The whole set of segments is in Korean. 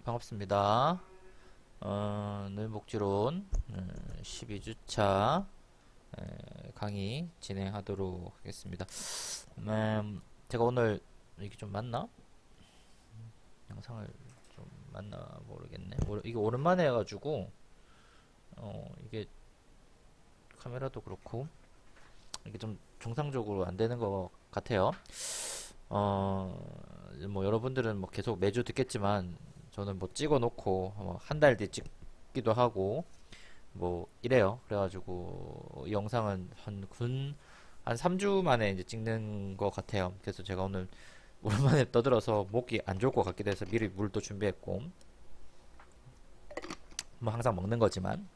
반갑습니다. 노인복지론 12주차 강의 진행하도록 하겠습니다. 제가 오늘 이게 좀 맞나? 영상을 좀 맞나 모르겠네. 이게 오랜만에 해가지고 이게 카메라도 그렇고 이게 좀 정상적으로 안 되는 것 같아요. 뭐 여러분들은 뭐 계속 매주 듣겠지만 저는 뭐 찍어 놓고 한 달 뒤에 찍기도 하고 뭐 이래요. 그래가지고 이 영상은 한 3주 만에 이제 찍는 것 같아요. 그래서 제가 오늘 오랜만에 떠들어서 목이 안 좋을 것 같기도 해서 미리 물도 준비했고 뭐 항상 먹는 거지만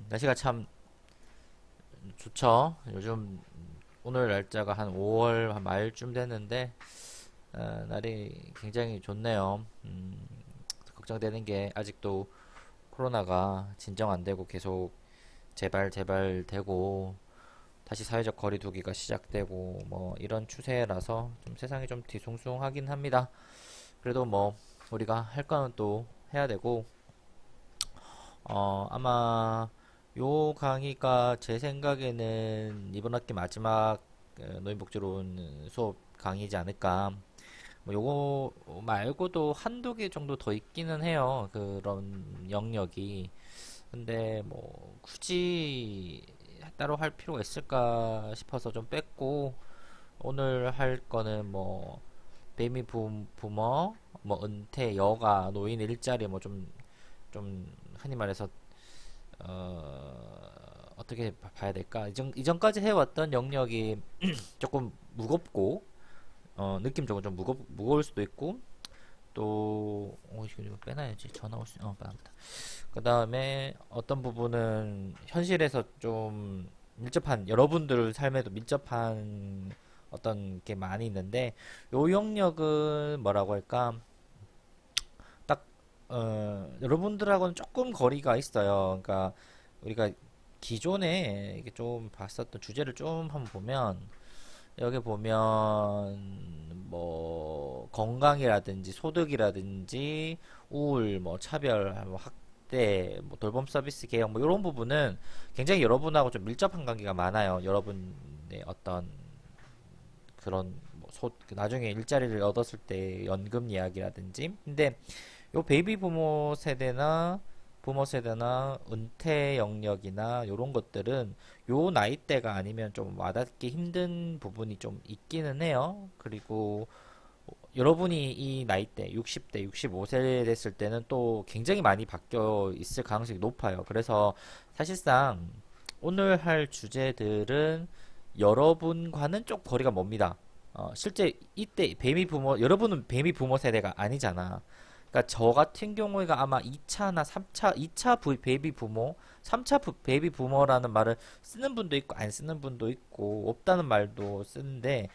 날씨가 참 좋죠. 요즘 오늘 날짜가 한 5월 한 말쯤 됐는데 날이 굉장히 좋네요. 걱정되는 게 아직도 코로나가 진정 안 되고 계속 재발되고 다시 사회적 거리두기가 시작되고 뭐 이런 추세라서 좀 세상이 좀 뒤숭숭하긴 합니다. 그래도 뭐 우리가 할 거는 또 해야 되고 아마 요 강의가 제 생각에는 이번 학기 마지막 노인복지론 수업 강의지 않을까. 뭐 요거 말고도 한두 개 정도 더 있기는 해요. 그런 영역이. 근데 뭐 굳이 따로 할 필요가 있을까 싶어서 좀 뺐고 오늘 할 거는 뭐 부머, 뭐 은퇴, 여가, 노인 일자리 뭐 좀 흔히 말해서 어떻게 봐야 될까? 이전까지 해왔던 영역이 조금 무겁고 느낌적으로 좀 무거울 수도 있고 이거 빼놔야지. 전화 올 수, 빼놨다. 그 다음에 어떤 부분은 현실에서 좀 여러분들 삶에도 밀접한 어떤 게 많이 있는데, 요 영역은 뭐라고 할까? 딱, 여러분들하고는 조금 거리가 있어요. 그러니까, 우리가 기존에 이게 좀 봤었던 주제를 좀 한번 보면, 여기 보면 뭐 건강이라든지 소득이라든지 우울, 뭐 차별, 뭐 학대, 뭐 돌봄 서비스 개혁 뭐 이런 부분은 굉장히 여러분하고 좀 밀접한 관계가 많아요. 여러분의 어떤 그런 나중에 일자리를 얻었을 때 연금 이야기라든지. 근데 요 베이비 부모 세대나 은퇴 영역이나 요런 것들은 요 나이대가 아니면 좀 와닿기 힘든 부분이 좀 있기는 해요. 그리고 여러분이 이 나이대 60대, 65세 됐을 때는 또 굉장히 많이 바뀌어 있을 가능성이 높아요. 그래서 사실상 오늘 할 주제들은 여러분과는 좀 거리가 멉니다. 실제 이때 여러분은 베이비 부모 세대가 아니잖아. 그러니까 저 같은 경우가 아마 2차나 3차, 2차 베이비 부모, 3차 베이비 부모라는 말을 쓰는 분도 있고 안 쓰는 분도 있고 없다는 말도 쓰는데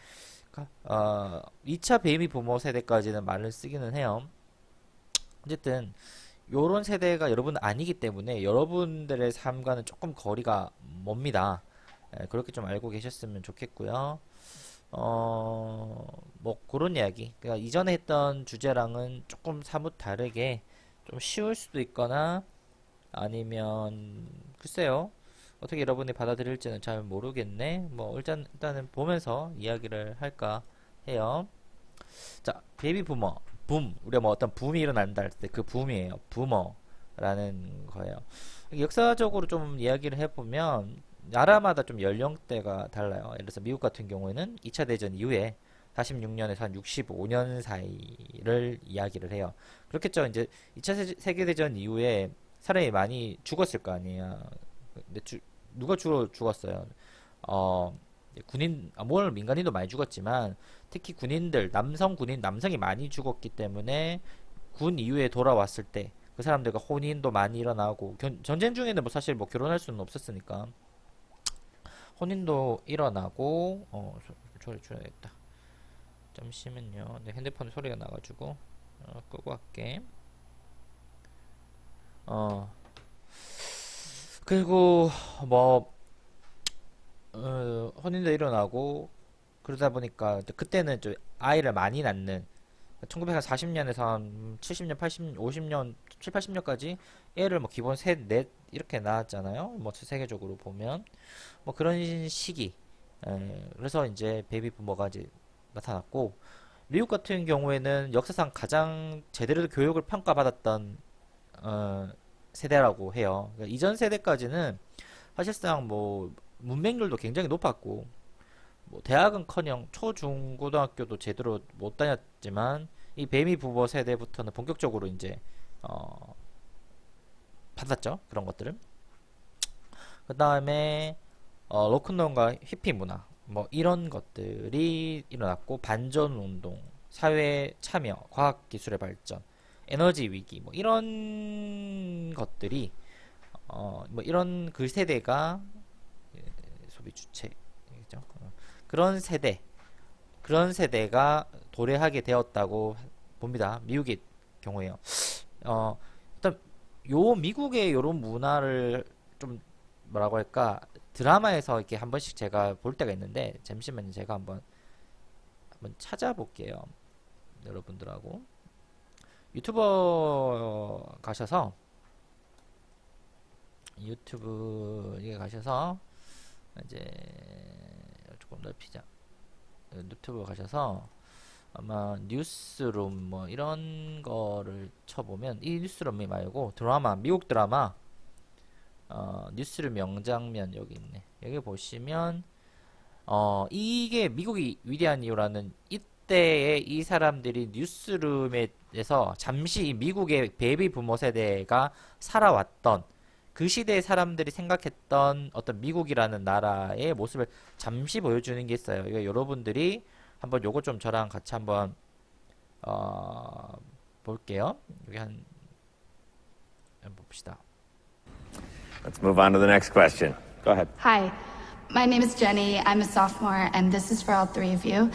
2차 베이비 부모 세대까지는 말을 쓰기는 해요. 어쨌든 요런 세대가 여러분은 아니기 때문에 여러분들의 삶과는 조금 거리가 멉니다. 그렇게 좀 알고 계셨으면 좋겠고요. 뭐 그런 이야기. 그러니까 이전에 했던 주제랑은 조금 사뭇 다르게 좀 쉬울 수도 있거나 아니면 글쎄요. 어떻게 여러분이 받아들일지는 잘 모르겠네. 뭐 일단은 보면서 이야기를 할까 해요. 자, 베이비 부머. 우리가 뭐 어떤 붐이 일어난다 할 때 그 붐이에요. 부머라는 거예요. 역사적으로 좀 이야기를 해보면 나라마다 좀 연령대가 달라요. 예를 들어서 미국 같은 경우에는 2차 대전 이후에 46년에서 한 65년 사이를 이야기를 해요. 그렇겠죠. 이제 2차 세계대전 이후에 사람이 많이 죽었을 거 아니에요. 근데 누가 주로 죽었어요? 어, 물론 민간인도 많이 죽었지만 특히 남성 군인, 남성이 많이 죽었기 때문에 군 이후에 돌아왔을 때 그 사람들과 혼인도 많이 일어나고 전쟁 중에는 뭐 사실 뭐 결혼할 수는 없었으니까 혼인도 일어나고 소리 줄여야겠다. 잠시만요. 내 핸드폰에 소리가 나가지고 끄고 할게. 어 그리고 뭐 혼인도 일어나고 그러다 보니까 그때는 좀 아이를 많이 낳는 1940년에서 한 70년, 80, 50년, 7, 80년까지 애를 뭐 기본 셋, 넷 이렇게 낳았잖아요. 뭐 세계적으로 보면 뭐 그런 시기. 그래서 이제 베이비 부머가 이제 나타났고 미국 같은 경우에는 역사상 가장 제대로 교육을 평가받았던 세대라고 해요. 그러니까 이전 세대까지는 사실상 뭐 문맹률도 굉장히 높았고 뭐 대학은커녕 초중고등학교도 제대로 못 다녔지만 이 베이비 부머 세대부터는 본격적으로 이제 받았죠. 그런 것들을. 그 다음에 로큰롤과 히피 문화 뭐 이런 것들이 일어났고 반전 운동, 사회 참여, 과학 기술의 발전, 에너지 위기 뭐 이런 것들이 뭐 이런 그 세대가 소비 주체죠. 그런 세대가 도래하게 되었다고 봅니다. 미국의 경우에요. 일단 요 미국의 요런 문화를 좀 뭐라고 할까 드라마에서 이렇게 한 번씩 제가 볼 때가 있는데 잠시만요. 제가 한번 찾아볼게요. 여러분들하고 유튜버 가셔서 유튜브에 가셔서 이제 조금 넓히자. 유튜브 가셔서 아마 뉴스룸 뭐 이런 거를 쳐보면 이 뉴스룸이 말고 드라마 미국 드라마 뉴스룸 명장면 여기 있네. 여기 보시면 이게 미국이 위대한 이유라는 이때의 이 사람들이 뉴스룸에서 잠시 이 미국의 베이비 부모 세대가 살아왔던 그 시대의 사람들이 생각했던 어떤 미국이라는 나라의 모습을 잠시 보여주는 게 있어요. 이거 여러분들이 한번 요거 좀 저랑 같이 한번 볼게요. 여기 한번 봅시다. Let's move on to the next question. Go ahead. Hi, my name is Jenny. I'm a sophomore, and this is for all three of you.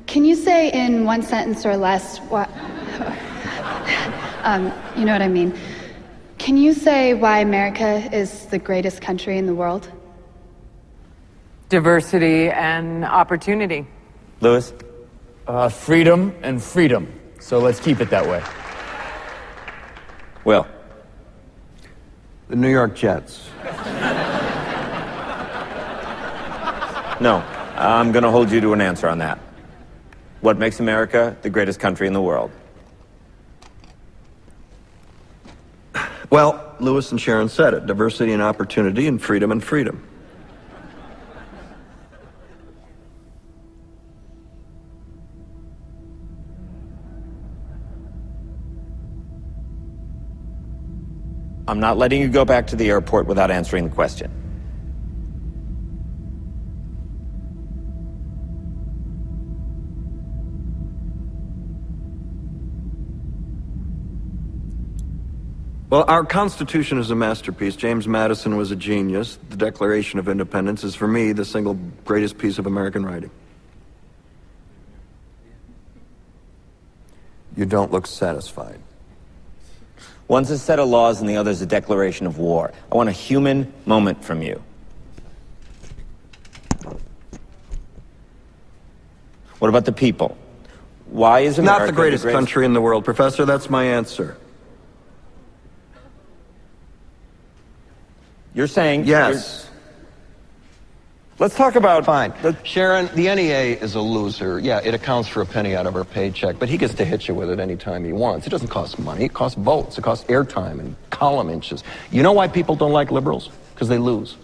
Can you say in one sentence or less what? You know what I mean. Can you say why America is the greatest country in the world? Diversity and opportunity. Lewis? Freedom and freedom. So let's keep it that way. Will? The New York Jets. No. I'm going to hold you to an answer on that. What makes America the greatest country in the world? Well, Lewis and Sharon said it. Diversity and opportunity and freedom and freedom. I'm not letting you go back to the airport without answering the question. Well, our Constitution is a masterpiece. James Madison was a genius. The Declaration of Independence is, for me, the single greatest piece of American writing. You don't look satisfied. One's a set of laws and the other's a declaration of war. I want a human moment from you. What about the people? Why is America Not the greatest country in the world, Professor. That's my answer. You're saying... Yes. Let's talk about... Fine. Sharon, the NEA is a loser. Yeah, it accounts for a penny out of her paycheck, but he gets to hit you with it anytime he wants. It doesn't cost money. It costs votes. It costs airtime and column inches. You know why people don't like liberals? Because they lose.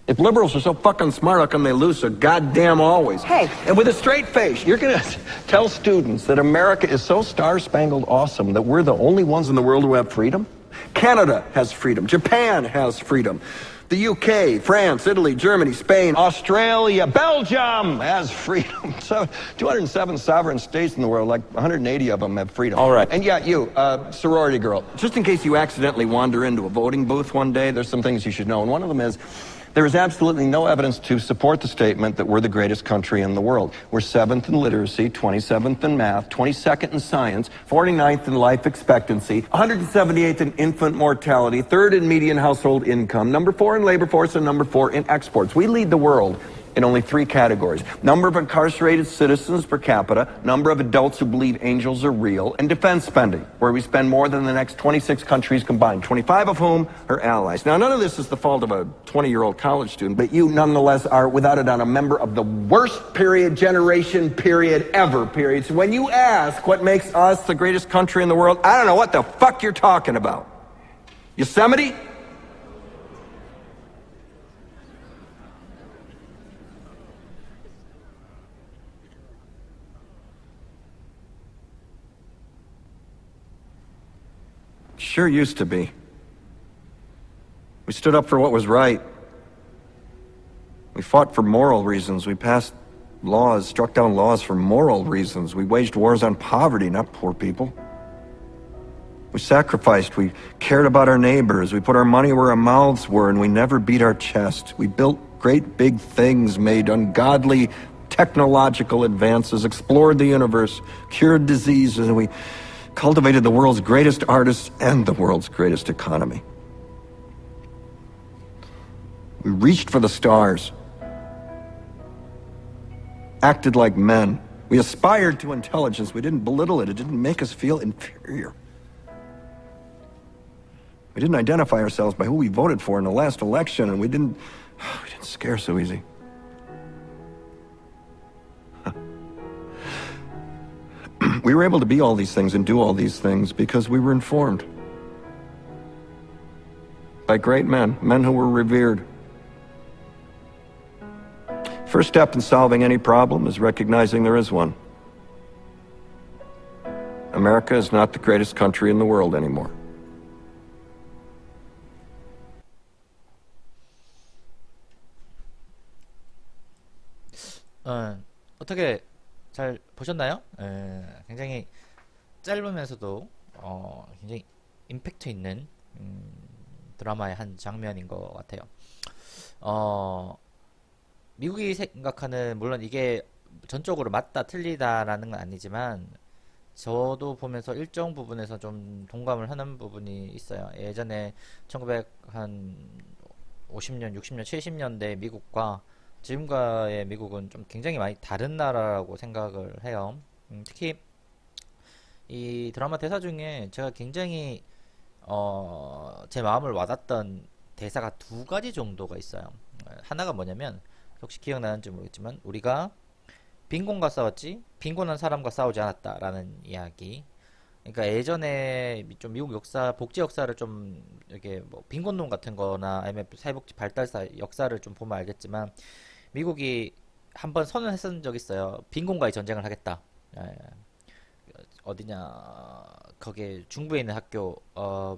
If liberals are so fucking smart, how come they lose so goddamn always? Hey. And with a straight face, you're going to tell students that America is so star-spangled awesome that we're the only ones in the world who have freedom? Canada has freedom. Japan has freedom. The UK, France, Italy, Germany, Spain, Australia, Belgium has freedom. So 207 sovereign states in the world, like 180 of them have freedom. All right. And yeah, you, sorority girl, Just in case you accidentally wander into a voting booth one day, there's some things you should know. And one of them is, there is absolutely no evidence to support the statement that we're the greatest country in the world. We're 7th in literacy, 27th in math, 22nd in science, 49th in life expectancy, 178th in infant mortality, 3rd in median household income, number 4 in labor force, and number 4 in exports. We lead the world in only 3 categories: number of incarcerated citizens per capita, number of adults who believe angels are real, and defense spending, where we spend more than the next 26 countries combined, 25 of whom are allies. Now, none of this is the fault of a 20-year-old college student, but you nonetheless are, without a doubt, a member of the worst generation ever. So when you ask what makes us the greatest country in the world, I don't know what the fuck you're talking about. Yosemite? Sure used to be. We stood up for what was right. We fought for moral reasons. We passed laws, struck down laws for moral reasons. We waged wars on poverty, not poor people. We sacrificed. We cared about our neighbors. We put our money where our mouths were, and we never beat our chest. We built great big things, made ungodly technological advances, explored the universe, cured diseases, and we cultivated the world's greatest artists and the world's greatest economy. We reached for the stars, acted like men. We aspired to intelligence. We didn't belittle it. It didn't make us feel inferior. We didn't identify ourselves by who we voted for in the last election, and we didn't scare so easy. We were able to be all these things and do all these things because we were informed by great men, men who were revered. First step in solving any problem is recognizing there is one. America is not the greatest country in the world anymore. 어떻게 잘 보셨나요? 굉장히 짧으면서도 굉장히 임팩트 있는 드라마의 한 장면인 것 같아요. 미국이 생각하는, 물론 이게 전적으로 맞다 틀리다라는 건 아니지만 저도 보면서 일정 부분에서 좀 동감을 하는 부분이 있어요. 예전에 1950년, 60년, 70년대 미국과 지금과의 미국은 좀 굉장히 많이 다른 나라라고 생각을 해요. 특히 이 드라마 대사 중에 제가 굉장히 제 마음을 와닿던 대사가 2가지 정도가 있어요. 하나가 뭐냐면, 혹시 기억나는지 모르겠지만, 우리가 빈곤과 싸웠지 빈곤한 사람과 싸우지 않았다 라는 이야기. 그러니까 예전에 좀 미국 역사, 복지 역사를 좀 이렇게 뭐 빈곤론 같은 거나 아니면 사회복지 발달사 역사를 좀 보면 알겠지만, 미국이 한번 선언했던 적이 있어요. 빈곤과의 전쟁을 하겠다. 어디냐, 거기에 중부에 있는 학교,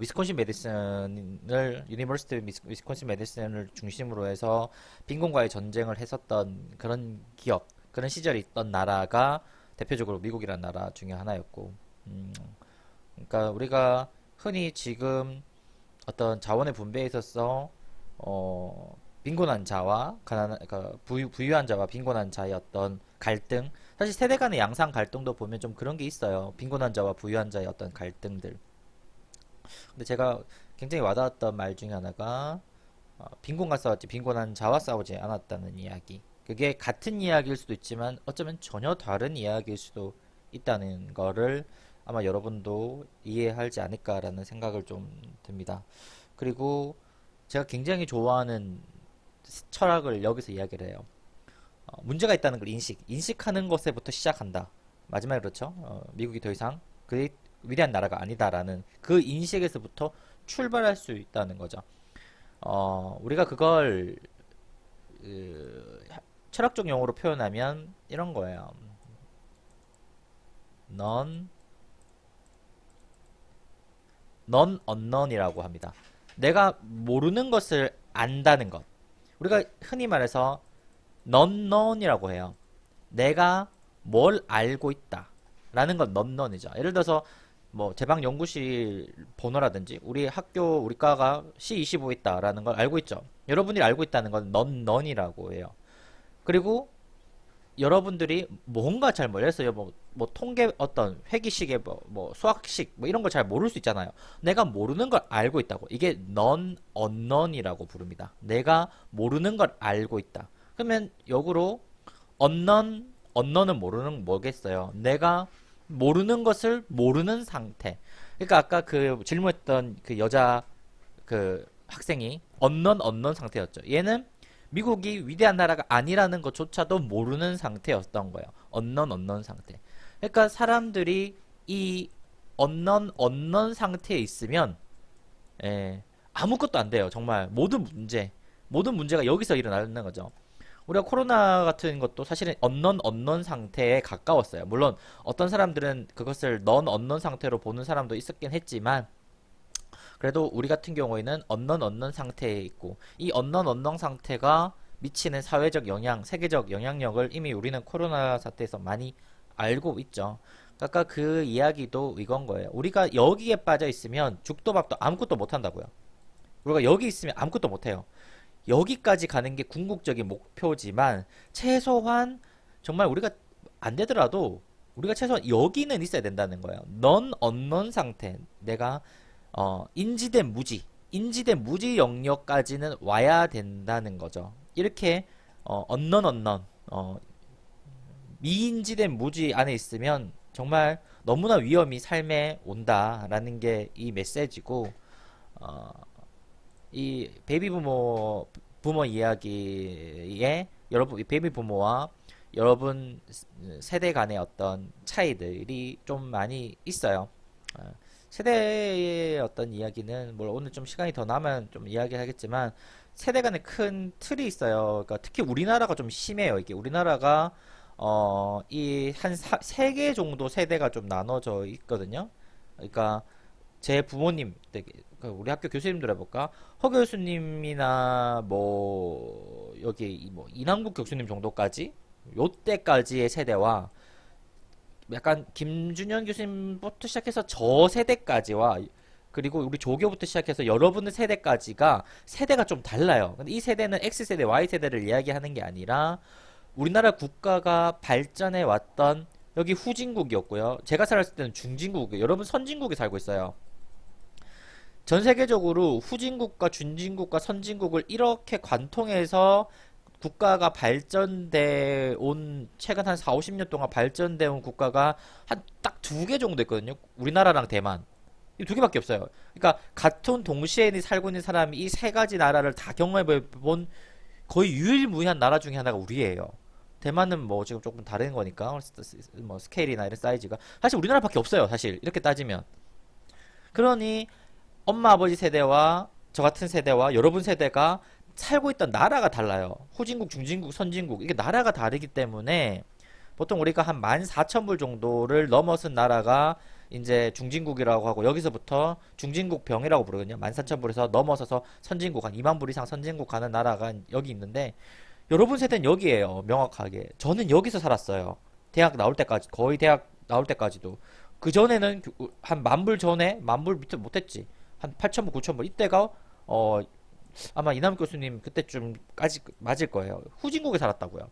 위스콘신 메디슨을, 유니버시티 위스콘신 메디슨을 중심으로 해서 빈곤과의 전쟁을 했었던 그런 기억, 그런 시절이 있던 나라가 대표적으로 미국이라는 나라 중에 하나였고, 그러니까 우리가 흔히 지금 어떤 자원의 분배에 있어서 빈곤한 자와 그러니까 부유한 자와 빈곤한 자의 어떤 갈등, 사실 세대 간의 양상 갈등도 보면 좀 그런 게 있어요. 빈곤한 자와 부유한 자의 어떤 갈등들. 근데 제가 굉장히 와닿았던 말 중에 하나가 빈곤과 싸웠지 빈곤한 자와 싸우지 않았다는 이야기. 그게 같은 이야기일 수도 있지만 어쩌면 전혀 다른 이야기일 수도 있다는 거를 아마 여러분도 이해하지 않을까라는 생각을 좀 듭니다. 그리고 제가 굉장히 좋아하는 철학을 여기서 이야기를 해요. 문제가 있다는 걸 인식하는 것에부터 시작한다. 마지막에 그렇죠. 미국이 더 이상 그 위대한 나라가 아니다라는 그 인식에서부터 출발할 수 있다는 거죠. 우리가 그걸 철학적 용어로 표현하면 이런 거예요. non unknown이라고 합니다. 내가 모르는 것을 안다는 것. 우리가 흔히 말해서 non-known이라고 해요. 내가 뭘 알고 있다 라는 건 non-known이죠. 예를 들어서 뭐 제 방 연구실 번호라든지 우리 학교 우리 과가 C25 있다라는 걸 알고 있죠. 여러분들이 알고 있다는 건 non-known이라고 해요. 그리고 여러분들이 뭔가 잘 모르겠어요. 뭐 통계 어떤 회계식의 뭐 수학식 뭐 이런 걸 잘 모를 수 있잖아요. 내가 모르는 걸 알고 있다고. 이게 non unknown이라고 부릅니다. 내가 모르는 걸 알고 있다. 그러면 역으로 언넌은 모르는 뭐겠어요? 내가 모르는 것을 모르는 상태. 그러니까 아까 그 질문했던 그 여자 그 학생이 언넌 상태였죠. 얘는 미국이 위대한 나라가 아니라는 것조차도 모르는 상태였던 거예요. 언넌 상태. 그러니까 사람들이 이 언넌 상태에 있으면 아무것도 안 돼요. 정말 모든 문제가 여기서 일어나는 거죠. 우리가 코로나 같은 것도 사실은 언넌 상태에 가까웠어요. 물론 어떤 사람들은 그것을 언넌 상태로 보는 사람도 있었긴 했지만 그래도 우리 같은 경우에는 언넌 상태에 있고 이 언넌 상태가 미치는 사회적 영향, 세계적 영향력을 이미 우리는 코로나 사태에서 많이 알고 있죠. 아까 그 이야기도 이건 거예요. 우리가 여기에 빠져 있으면 죽도 밥도 아무것도 못 한다고요. 우리가 여기 있으면 아무것도 못 해요. 여기까지 가는 게 궁극적인 목표지만 최소한 정말 우리가 안 되더라도 우리가 최소한 여기는 있어야 된다는 거예요. 언넌 상태. 내가 인지된 무지 영역까지는 와야 된다는 거죠. 이렇게 언넌 미인지된 무지 안에 있으면 정말 너무나 위험이 삶에 온다라는 게 이 메시지고 이 베이비 부모 이야기에 여러분 베이비 부모와 여러분 세대 간의 어떤 차이들이 좀 많이 있어요. 세대의 어떤 이야기는 뭐 오늘 좀 시간이 더 남으면 좀 이야기하겠지만 세대 간의 큰 틀이 있어요. 그러니까 특히 우리나라가 좀 심해요. 이게 우리나라가 이 한 세 개 정도 세대가 좀 나눠져 있거든요. 그러니까 제 부모님, 우리 학교 교수님들 해볼까? 허 교수님이나 뭐 여기 뭐 이남국 교수님 정도까지 요때까지의 세대와 약간 김준현 교수님부터 시작해서 저 세대까지와 그리고 우리 조교부터 시작해서 여러분의 세대까지가 세대가 좀 달라요. 근데 이 세대는 X세대, Y세대를 이야기하는 게 아니라 우리나라 국가가 발전해 왔던 여기 후진국이었고요. 제가 살았을 때는 중진국, 여러분 선진국에 살고 있어요. 전 세계적으로 후진국과 준진국과 선진국을 이렇게 관통해서 국가가 발전돼 온 최근 한 4, 50년 동안 발전돼 온 국가가 한 딱 두 개 정도 있거든요. 우리나라랑 대만. 이 두 개밖에 없어요. 그러니까 같은 동시에 살고 있는 사람이 이 세 가지 나라를 다 경험해 본 거의 유일무이한 나라 중에 하나가 우리예요. 대만은 뭐 지금 조금 다른 거니까 뭐 스케일이나 이런 사이즈가 사실 우리나라밖에 없어요. 사실 이렇게 따지면. 그러니 엄마 아버지 세대와 저 같은 세대와 여러분 세대가 살고 있던 나라가 달라요. 후진국, 중진국, 선진국 이게 나라가 다르기 때문에 보통 우리가 한 14,000불 정도를 넘어선 나라가 이제 중진국이라고 하고 여기서부터 중진국 병이라고 부르거든요. 14,000불에서 넘어서서 선진국 한 2만 불 이상 선진국 가는 나라가 여기 있는데 여러분 세대는 여기에요. 명확하게. 저는 여기서 살았어요. 대학 나올 때까지 거의 대학 나올 때까지도 그 전에는 한 10,000불 전에 10,000불 밑에 못했지. 한 8,000불, 9,000불 이때가 아마 이남 교수님 그때쯤까지 맞을 거예요. 후진국에 살았다고요.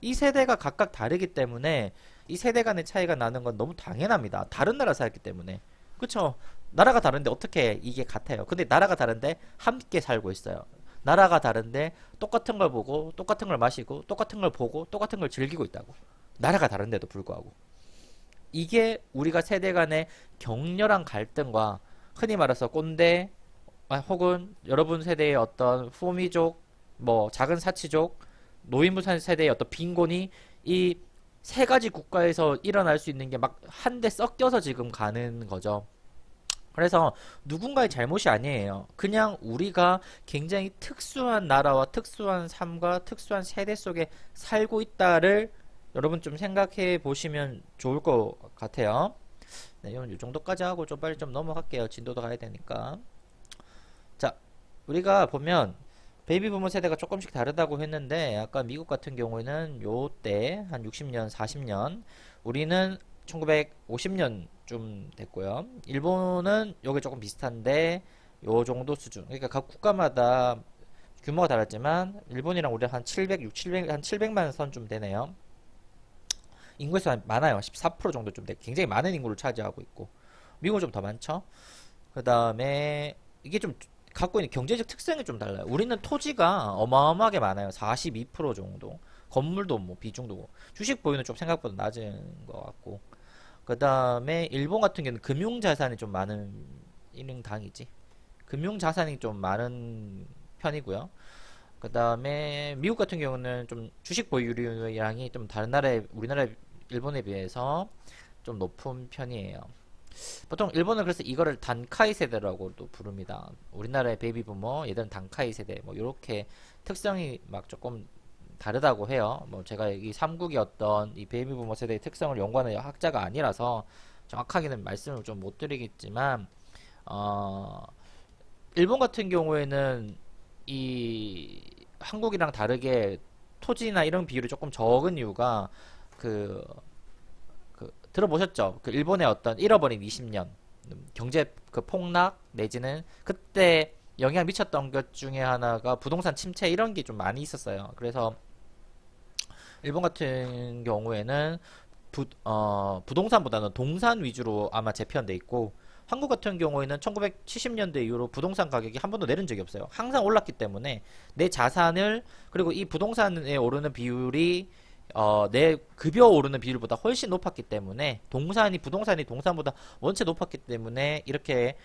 이 세대가 각각 다르기 때문에 이 세대 간의 차이가 나는 건 너무 당연합니다. 다른 나라 살기 때문에. 그쵸? 나라가 다른데 어떻게 이게 같아요? 근데 나라가 다른데 함께 살고 있어요. 나라가 다른데 똑같은 걸 보고 똑같은 걸 마시고 똑같은 걸 보고 똑같은 걸 즐기고 있다고. 나라가 다른데도 불구하고. 이게 우리가 세대 간의 격렬한 갈등과 흔히 말해서 꼰대 혹은 여러분 세대의 어떤 후미족, 뭐 작은 사치족, 노인부 세대의 어떤 빈곤이 이 세 가지 국가에서 일어날 수 있는 게 막 한데 섞여서 지금 가는 거죠. 그래서 누군가의 잘못이 아니에요. 그냥 우리가 굉장히 특수한 나라와 특수한 삶과 특수한 세대 속에 살고 있다를 여러분 좀 생각해 보시면 좋을 것 같아요. 네, 이건 이 정도까지 하고 좀 빨리 좀 넘어갈게요. 진도도 가야 되니까. 자, 우리가 보면 베이비 부모 세대가 조금씩 다르다고 했는데 아까 미국 같은 경우에는 요때 한 60년, 40년 우리는 1950년쯤 됐고요. 일본은 요게 조금 비슷한데 요 정도 수준. 그러니까 각 국가마다 규모가 다르지만 일본이랑 우리랑 한 700만 선쯤 되네요. 인구에서 많아요. 14% 정도 좀 돼. 굉장히 많은 인구를 차지하고 있고 미국은 좀 더 많죠. 그 다음에 이게 좀 갖고 있는 경제적 특성이 좀 달라요. 우리는 토지가 어마어마하게 많아요. 42% 정도. 건물도 뭐 비중도 주식 보유는 좀 생각보다 낮은 것 같고. 그 다음에 일본 같은 경우는 금융자산이 좀 많은 당이지. 금융자산이 좀 많은 편이고요. 그 다음에 미국 같은 경우는 좀 주식 보유량이 좀 다른 나라에, 우리나라, 일본에 비해서 좀 높은 편이에요. 보통 일본은 그래서 이거를 단카이 세대라고도 부릅니다. 우리나라의 베이비부머, 얘들은 단카이 세대, 뭐 요렇게 특성이 막 조금 다르다고 해요. 뭐 제가 이 삼국의 어떤 이 베이비부머 세대의 특성을 연구하는 학자가 아니라서 정확하게는 말씀을 좀 못 드리겠지만, 일본 같은 경우에는 이 한국이랑 다르게 토지나 이런 비율이 조금 적은 이유가 그 들어보셨죠? 그 일본의 어떤 잃어버린 20년 경제 그 폭락 내지는 그때 영향 미쳤던 것 중에 하나가 부동산 침체 이런 게 좀 많이 있었어요. 그래서 일본 같은 경우에는 부동산보다는 동산 위주로 아마 재편돼 있고, 한국 같은 경우에는 1970년대 이후로 부동산 가격이 한 번도 내린 적이 없어요. 항상 올랐기 때문에 내 자산을, 그리고 이 부동산에 오르는 비율이 내 급여 오르는 비율보다 훨씬 높았기 때문에, 부동산이 동산보다 원체 높았기 때문에 이렇게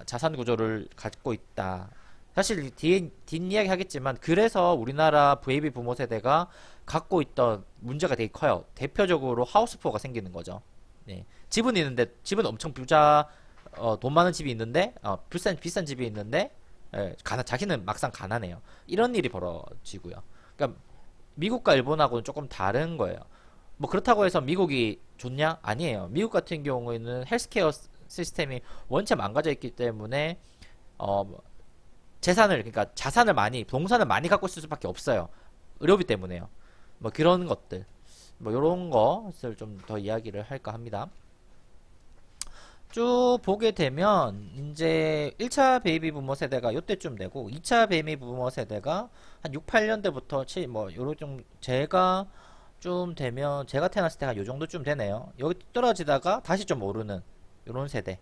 자산 구조를 갖고 있다. 사실 뒷이야기 하겠지만, 그래서 우리나라 베이비 부모 세대가 갖고 있던 문제가 되게 커요. 대표적으로 하우스푸어가 생기는 거죠. 네. 집은 있는데, 집은 엄청 부자, 돈 많은 집이 있는데, 비싼 집이 있는데, 예, 자기는 막상 가난해요. 이런 일이 벌어지고요. 그러니까 미국과 일본하고는 조금 다른 거예요. 뭐 그렇다고 해서 미국이 좋냐? 아니에요. 미국 같은 경우에는 헬스케어 시스템이 원체 망가져 있기 때문에 그러니까 동산을 많이 갖고 있을 수밖에 없어요. 의료비 때문에요. 뭐 그런 것들, 뭐 요런 것을 좀 더 이야기를 할까 합니다. 쭉 보게 되면 이제 1차 베이비 부머 세대가 요때쯤 되고, 2차 베이비 부머 세대가 한 6, 8년대부터 뭐 요런 좀 제가 좀 되면, 제가 태어났을 때가 요 정도쯤 되네요. 여기 떨어지다가 다시 좀 오르는 요런 세대.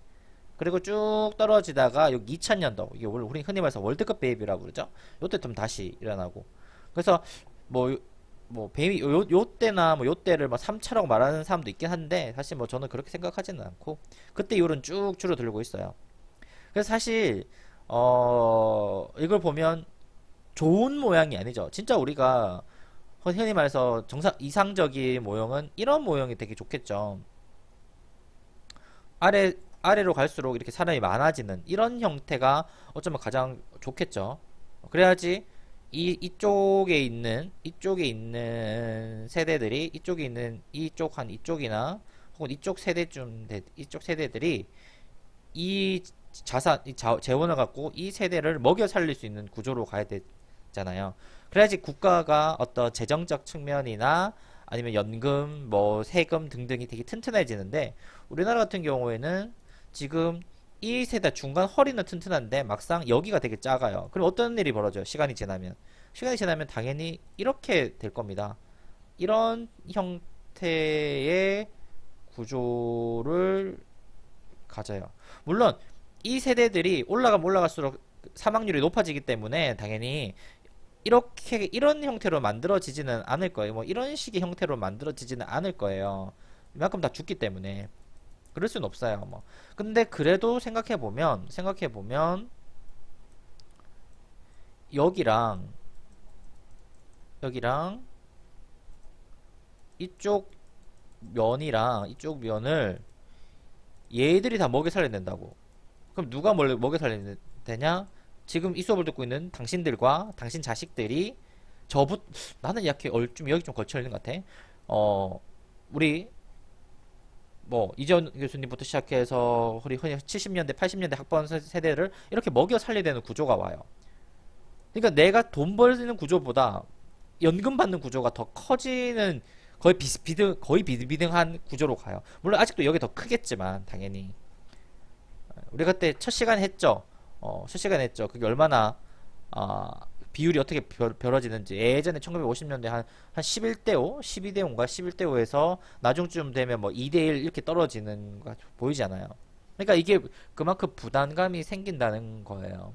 그리고 쭉 떨어지다가 여기 2000년도, 이게 우리 흔히 말해서 월드컵 베이비라고 그러죠. 요때 좀 다시 일어나고. 그래서 베이비 요때나 뭐 요때를 뭐 3차라고 말하는 사람도 있긴 한데, 사실 뭐 저는 그렇게 생각하지는 않고, 그때 이후로는 쭉 줄어들고 있어요. 그래서 사실 이걸 보면 좋은 모양이 아니죠. 진짜 우리가 흔히 말해서 이상적인 모형은 이런 모형이 되게 좋겠죠. 아래로 갈수록 이렇게 사람이 많아지는 이런 형태가 어쩌면 가장 좋겠죠. 그래야지 이쪽에 있는 세대들이, 이쪽이나 혹은 이쪽 세대들이 이 재원을 갖고 이 세대를 먹여 살릴 수 있는 구조로 가야 되잖아요. 그래야지 국가가 어떤 재정적 측면이나 아니면 연금, 뭐 세금 등등이 되게 튼튼해지는데, 우리나라 같은 경우에는 지금 이 세대 중간 허리는 튼튼한데 막상 여기가 되게 작아요. 그럼 어떤 일이 벌어져요? 시간이 지나면 당연히 이렇게 될 겁니다. 이런 형태의 구조를 가져요. 물론 이 세대들이 올라가면 올라갈수록 사망률이 높아지기 때문에 당연히 이런 형태로 만들어지지는 않을 거예요. 뭐 이런 식의 형태로 만들어지지는 않을 거예요. 이만큼 다 죽기 때문에 그럴 수는 없어요. 뭐 근데 그래도 생각해보면 여기랑 이쪽 이쪽 면을 얘들이 다 먹여 살려야 된다고. 그럼 누가 뭘 먹여 살려야 되냐? 지금 이 수업을 듣고 있는 당신들과 당신 자식들이 나는 이렇게 좀 여기 좀 걸쳐 있는 것 같아. 우리 뭐 이재원 교수님부터 시작해서 우리 흔히 70년대 80년대 학번 세대를 이렇게 먹여 살려야 되는 구조가 와요. 그러니까 내가 돈 벌는 구조보다 연금 받는 구조가 더 커지는, 거의 비등한 구조로 가요. 물론 아직도 여기 더 크겠지만 당연히 우리 그때 첫 시간 했죠. 그게 얼마나 비율이 어떻게 벌어지는지. 예전에 1950년대 한 11대5, 12대5인가 11대5에서 나중쯤 되면 뭐 2대1 이렇게 떨어지는 거 보이잖아요. 그러니까 이게 그만큼 부담감이 생긴다는 거예요.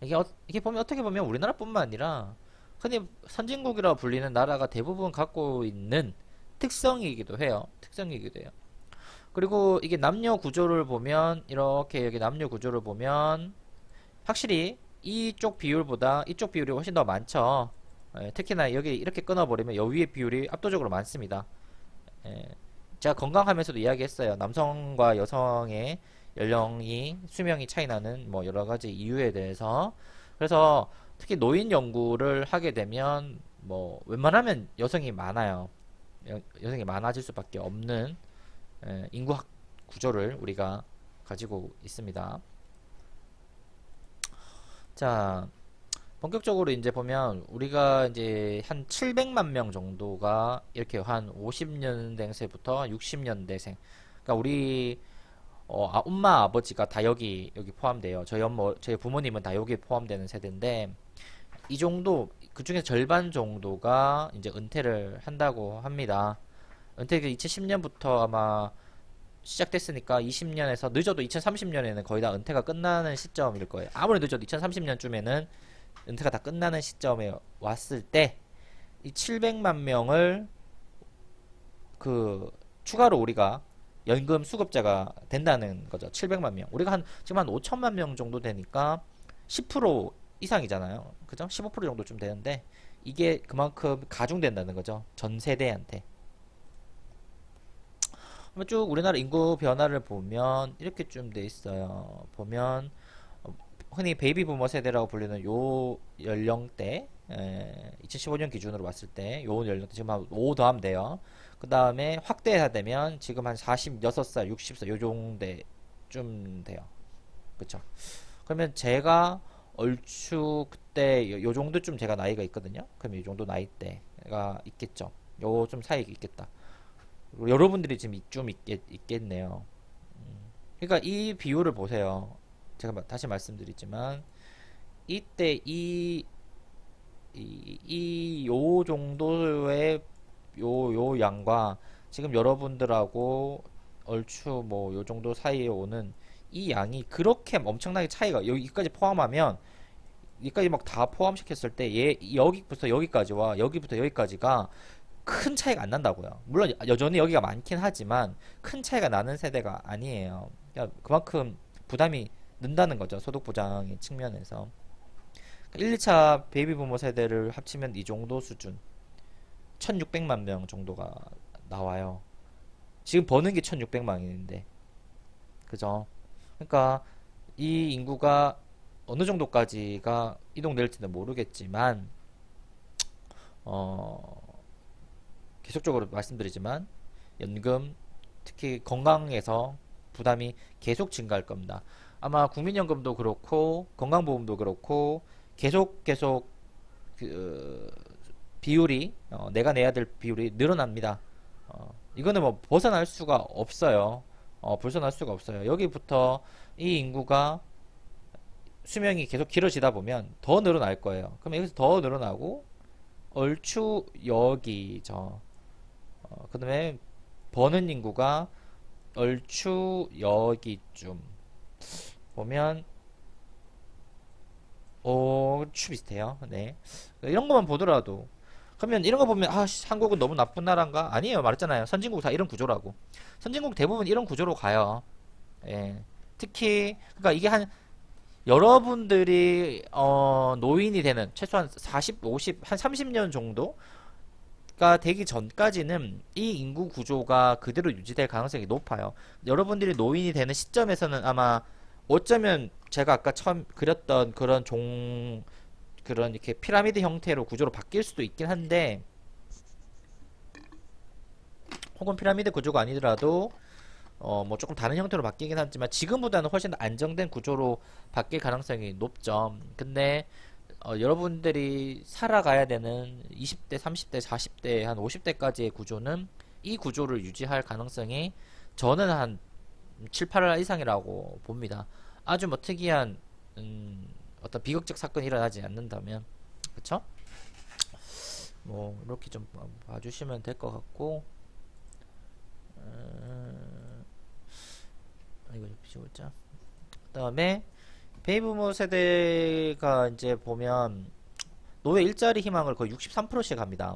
이게 보면 어떻게 보면 우리나라뿐만 아니라 흔히 선진국이라고 불리는 나라가 대부분 갖고 있는 특성이기도 해요. 특성이기도 해요. 그리고 이게 남녀 구조를 보면 이렇게 여기 남녀 구조를 보면 확실히 이쪽 비율보다 이쪽 비율이 훨씬 더 많죠. 특히나 여기 이렇게 끊어버리면 여 위의 비율이 압도적으로 많습니다. 제가 건강하면서도 이야기했어요. 남성과 여성의 연령이 수명이 차이 나는 뭐 여러 가지 이유에 대해서. 그래서 특히 노인 연구를 하게 되면 뭐 웬만하면 여성이 많아요. 여성이 많아질 수밖에 없는 인구학 구조를 우리가 가지고 있습니다. 자, 본격적으로 이제 보면 우리가 이제 한 700만 명 정도가 이렇게 한 50년대생부터 60년대생. 그러니까 우리 엄마 아버지가 다 여기 포함돼요. 저희 부모님은 다 여기 포함되는 세대인데 이 정도 그 중에 절반 정도가 이제 은퇴를 한다고 합니다. 은퇴가 2010년부터 아마 시작됐으니까 20년에서 늦어도 2030년에는 거의 다 은퇴가 끝나는 시점일 거예요. 아무리 늦어도 2030년쯤에는 은퇴가 다 끝나는 시점에 왔을 때 이 700만 명을 그 추가로 우리가 연금 수급자가 된다는 거죠. 700만 명. 우리가 지금 한 5천만 명 정도 되니까 10% 이상이잖아요. 그죠? 15% 정도쯤 되는데 이게 그만큼 가중된다는 거죠. 전 세대한테. 그러면 쭉 우리나라 인구 변화를 보면 이렇게 좀 돼 있어요. 보면 흔히 베이비 부머 세대라고 불리는 요 연령대 2015년 기준으로 봤을 때 요 연령대 지금 한 5 더하면 돼요. 그 다음에 확대되면 지금 한 46살, 60살 요 정도쯤 돼요. 그쵸? 그러면 제가 얼추 그때 요 정도쯤 제가 나이가 있거든요. 그럼 이 정도 나이대가 있겠죠. 요 좀 사이에 있겠다. 여러분들이 지금 좀 있겠네요. 그러니까 이 비율을 보세요. 제가 다시 말씀드리지만 이때 요 정도의 요 양과 지금 여러분들하고 얼추 뭐 요 정도 사이에 오는 이 양이 그렇게 엄청나게 차이가 여기까지 포함하면 여기까지 막 다 포함시켰을 때 여기부터 여기까지와 여기부터 여기까지가 큰 차이가 안 난다고요. 물론 여전히 여기가 많긴 하지만 큰 차이가 나는 세대가 아니에요. 그러니까 그만큼 부담이 는다는 거죠. 소득 보장의 측면에서. 1, 2차 베이비 부모 세대를 합치면 이 정도 수준. 1600만 명 정도가 나와요. 지금 버는 게 1600만인데. 그죠? 그러니까 이 인구가 어느 정도까지가 이동될지는 모르겠지만 계속적으로 말씀드리지만 연금 특히 건강에서 부담이 계속 증가할 겁니다. 아마 국민연금도 그렇고 건강보험도 그렇고 계속 그 비율이 내가 내야 될 비율이 늘어납니다. 이거는 뭐 벗어날 수가 없어요. 벗어날 수가 없어요. 여기부터 이 인구가 수명이 계속 길어지다 보면 더 늘어날 거예요. 그럼 여기서 더 늘어나고 얼추 여기죠. 그 다음에 버는 인구가 얼추 여기쯤 보면 얼추 비슷해요. 네. 이런 것만 보더라도 그러면 이런 거 보면 한국은 너무 나쁜 나라인가? 아니에요. 말했잖아요. 선진국 다 이런 구조라고. 선진국 대부분 이런 구조로 가요. 예. 특히 그러니까 이게 여러분들이 노인이 되는 최소한 40, 50, 한 30년 정도가 되기 전까지는 이 인구 구조가 그대로 유지될 가능성이 높아요. 여러분들이 노인이 되는 시점에서는 아마 어쩌면 제가 아까 처음 그렸던 그런 이렇게 피라미드 형태로 구조로 바뀔 수도 있긴 한데 혹은 피라미드 구조가 아니더라도 뭐 조금 다른 형태로 바뀌긴 하지만 지금보다는 훨씬 더 안정된 구조로 바뀔 가능성이 높죠. 근데 여러분들이 살아가야 되는 20대, 30대, 40대, 한 50대까지의 구조는 이 구조를 유지할 가능성이 저는 한 7, 8월 이상이라고 봅니다. 아주 뭐 특이한 어떤 비극적 사건이 일어나지 않는다면 그쵸? 뭐 이렇게 좀 봐주시면 될 것 같고 이거 좀 비워보자. 그 다음에 베이비부모 세대가 이제 보면 노회 일자리 희망을 거의 63%씩 합니다.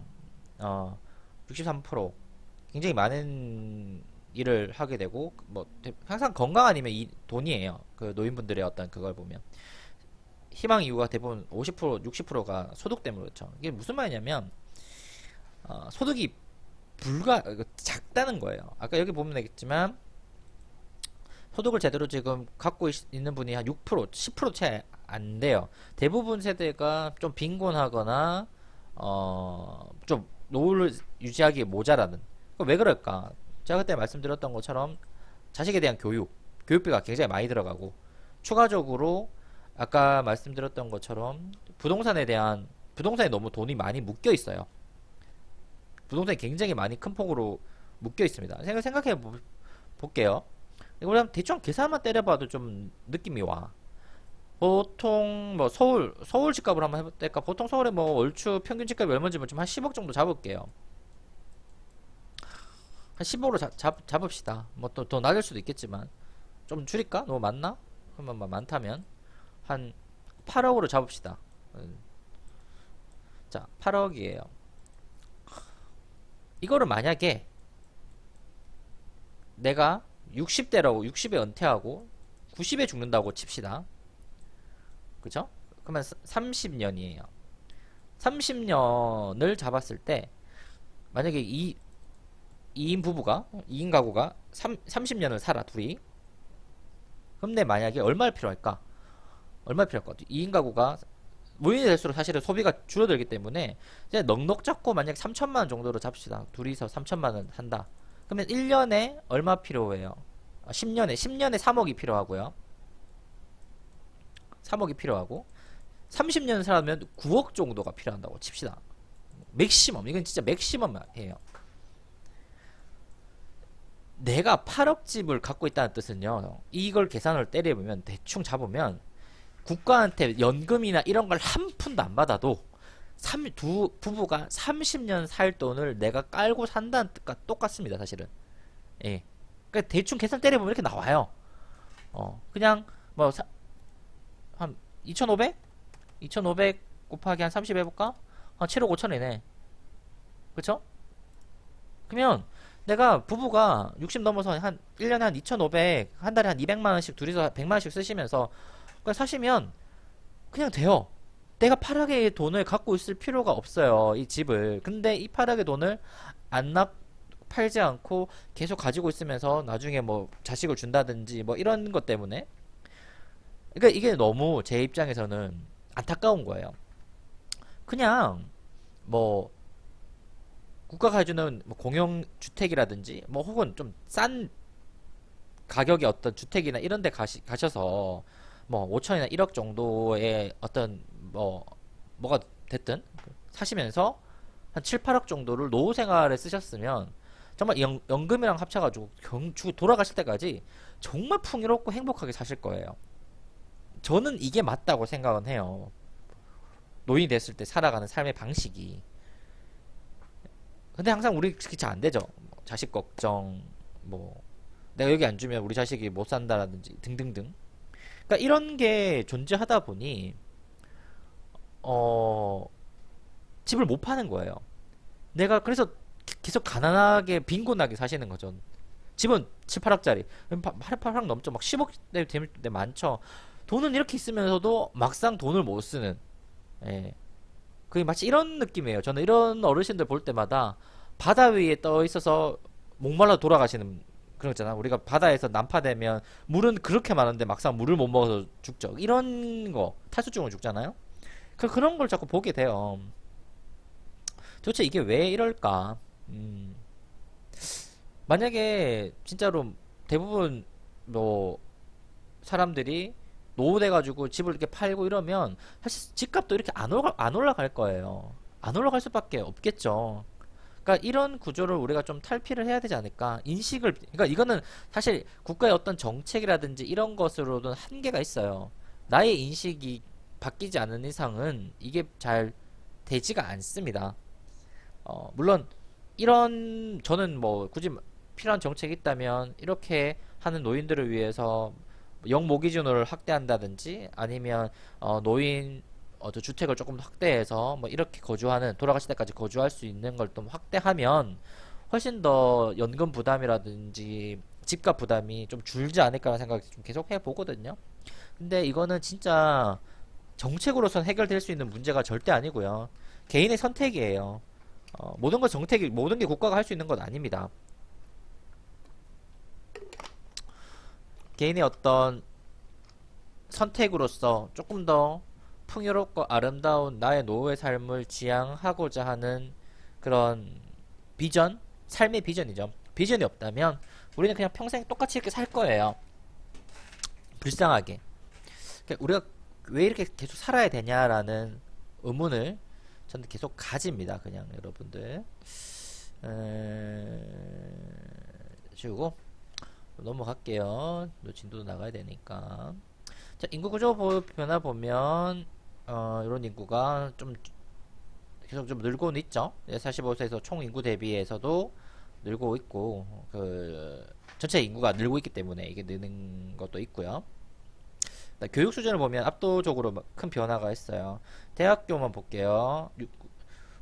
63%. 굉장히 많은 일을 하게 되고, 뭐, 항상 건강 아니면 돈이에요. 그 노인분들의 어떤 그걸 보면. 희망 이유가 대부분 50%, 60%가 소득 때문에 그렇죠. 이게 무슨 말이냐면, 소득이 작다는 거예요. 아까 여기 보면 되겠지만, 소득을 제대로 지금 갖고 있는 분이 한 6%, 10% 채 안 돼요. 대부분 세대가 좀 빈곤하거나, 좀 노후를 유지하기에 모자라는. 왜 그럴까? 제가 그때 말씀드렸던 것처럼 자식에 대한 교육비가 굉장히 많이 들어가고, 추가적으로 아까 말씀드렸던 것처럼 부동산에 너무 돈이 많이 묶여 있어요. 부동산이 굉장히 많이 큰 폭으로 묶여 있습니다. 생각해 볼게요. 이걸 한번 대충 계산만 때려봐도 좀 느낌이 와. 보통 뭐 서울 집값을 한번 해볼까? 보통 서울에 뭐 월추 평균 집값이 얼마인지 좀 한 10억 정도 잡을게요. 한 10억으로 잡읍시다. 뭐 또 더 낮을 수도 있겠지만 좀 줄일까? 너무 많나? 그러면 많다면 한 8억으로 잡읍시다. 자, 8억이에요. 이거를 만약에 내가 60대라고 60에 은퇴하고 90에 죽는다고 칩시다. 그죠? 그러면 30년이에요. 30년을 잡았을 때 만약에 2인 가구가 30년을 살아 둘이. 그럼 내 만약에 얼마 필요할까? 2인 가구가 모인이 될수록 사실은 소비가 줄어들기 때문에 이제 넉넉 잡고 만약 3천만 원 정도로 잡시다. 둘이서 3천만 원 한다. 그러면 1년에 얼마 필요해요? 10년에 3억이 필요하고요. 3억이 필요하고 30년 살면 9억 정도가 필요한다고 칩시다. 맥시멈. 이건 진짜 맥시멈이에요. 내가 8억 집을 갖고 있다는 뜻은요. 이걸 계산을 때려보면 대충 잡으면 국가한테 연금이나 이런 걸 한 푼도 안 받아도 두 부부가 30년 살 돈을 내가 깔고 산다는 뜻과 똑같습니다. 사실은. 예. 그러니까 대충 계산 때려보면 이렇게 나와요. 그냥 뭐 한 2,500? 2,500 곱하기 한 30 해볼까? 한 7억 5천이네. 그쵸? 그러면 내가 부부가 60 넘어서 한 1년에 한 2,500, 한 달에 한 200만원씩 둘이서 100만원씩 쓰시면서 그냥 사시면 그냥 돼요. 내가 8억의 돈을 갖고 있을 필요가 없어요. 이 집을. 근데 이 8억의 돈을 팔지 않고 계속 가지고 있으면서 나중에 뭐 자식을 준다든지 뭐 이런 것 때문에. 그러니까 이게 너무 제 입장에서는 안타까운 거예요. 그냥 뭐 국가가 해주는 뭐 공영주택이라든지 뭐 혹은 좀 싼 가격의 어떤 주택이나 이런 데 가셔서 뭐 5천이나 1억 정도의 어떤 뭐가 됐든 사시면서 한 7, 8억 정도를 노후 생활에 쓰셨으면 정말 연금이랑 합쳐가지고 돌아가실 때까지 정말 풍요롭고 행복하게 사실 거예요. 저는 이게 맞다고 생각은 해요. 노인이 됐을 때 살아가는 삶의 방식이. 근데 항상 우리 그게 잘 안 되죠. 자식 걱정, 뭐 내가 여기 안 주면 우리 자식이 못 산다라든지 등등등. 그러니까 이런 게 존재하다 보니 집을 못 파는 거예요. 내가 그래서 계속 가난하게 빈곤하게 사시는 거죠. 집은 7, 8억짜리 8억 넘죠. 막 10억 될 때 많죠. 돈은 이렇게 있으면서도 막상 돈을 못 쓰는. 예. 그게 마치 이런 느낌이에요. 저는 이런 어르신들 볼 때마다 바다 위에 떠 있어서 목말라 돌아가시는 그런 거 있잖아. 우리가 바다에서 난파되면 물은 그렇게 많은데 막상 물을 못 먹어서 죽죠. 이런 거 탈수증으로 죽잖아요. 그런 걸 자꾸 보게 돼요. 도대체 이게 왜 이럴까? 만약에 진짜로 대부분 뭐 사람들이 노후돼가지고 집을 이렇게 팔고 이러면 사실 집값도 이렇게 안 올라갈 거예요. 안 올라갈 수밖에 없겠죠. 그러니까 이런 구조를 우리가 좀 탈피를 해야 되지 않을까? 그러니까 이거는 사실 국가의 어떤 정책이라든지 이런 것으로는 한계가 있어요. 나의 인식이 바뀌지 않는 이상은 이게 잘 되지가 않습니다. 물론 저는 뭐 굳이 필요한 정책이 있다면 이렇게 하는 노인들을 위해서 영모 기준으로 확대한다든지 아니면 노인 저 주택을 조금 더 확대해서 뭐 이렇게 거주하는 돌아가실 때까지 거주할 수 있는 걸 좀 확대하면 훨씬 더 연금 부담이라든지 집값 부담이 좀 줄지 않을까라는 생각을 좀 계속 해보거든요. 근데 이거는 진짜 정책으로선 해결될 수 있는 문제가 절대 아니고요. 개인의 선택이에요. 모든 것 정책이 모든 게 국가가 할 수 있는 건 아닙니다. 개인의 어떤 선택으로서 조금 더 풍요롭고 아름다운 나의 노후의 삶을 지향하고자 하는 그런 비전? 삶의 비전이죠. 비전이 없다면 우리는 그냥 평생 똑같이 이렇게 살 거예요. 불쌍하게. 그러니까 우리가 왜 이렇게 계속 살아야 되냐라는 의문을 저는 계속 가집니다. 그냥 여러분들. 지우고 넘어갈게요. 진도도 나가야 되니까. 자, 인구 구조 변화 보면 이런 인구가 좀 계속 좀 늘고는 있죠. 45세에서 총 인구 대비해서도 늘고 있고 그 전체 인구가 늘고 있기 때문에 이게 느는 것도 있고요. 교육 수준을 보면 압도적으로 큰 변화가 있어요. 대학교만 볼게요.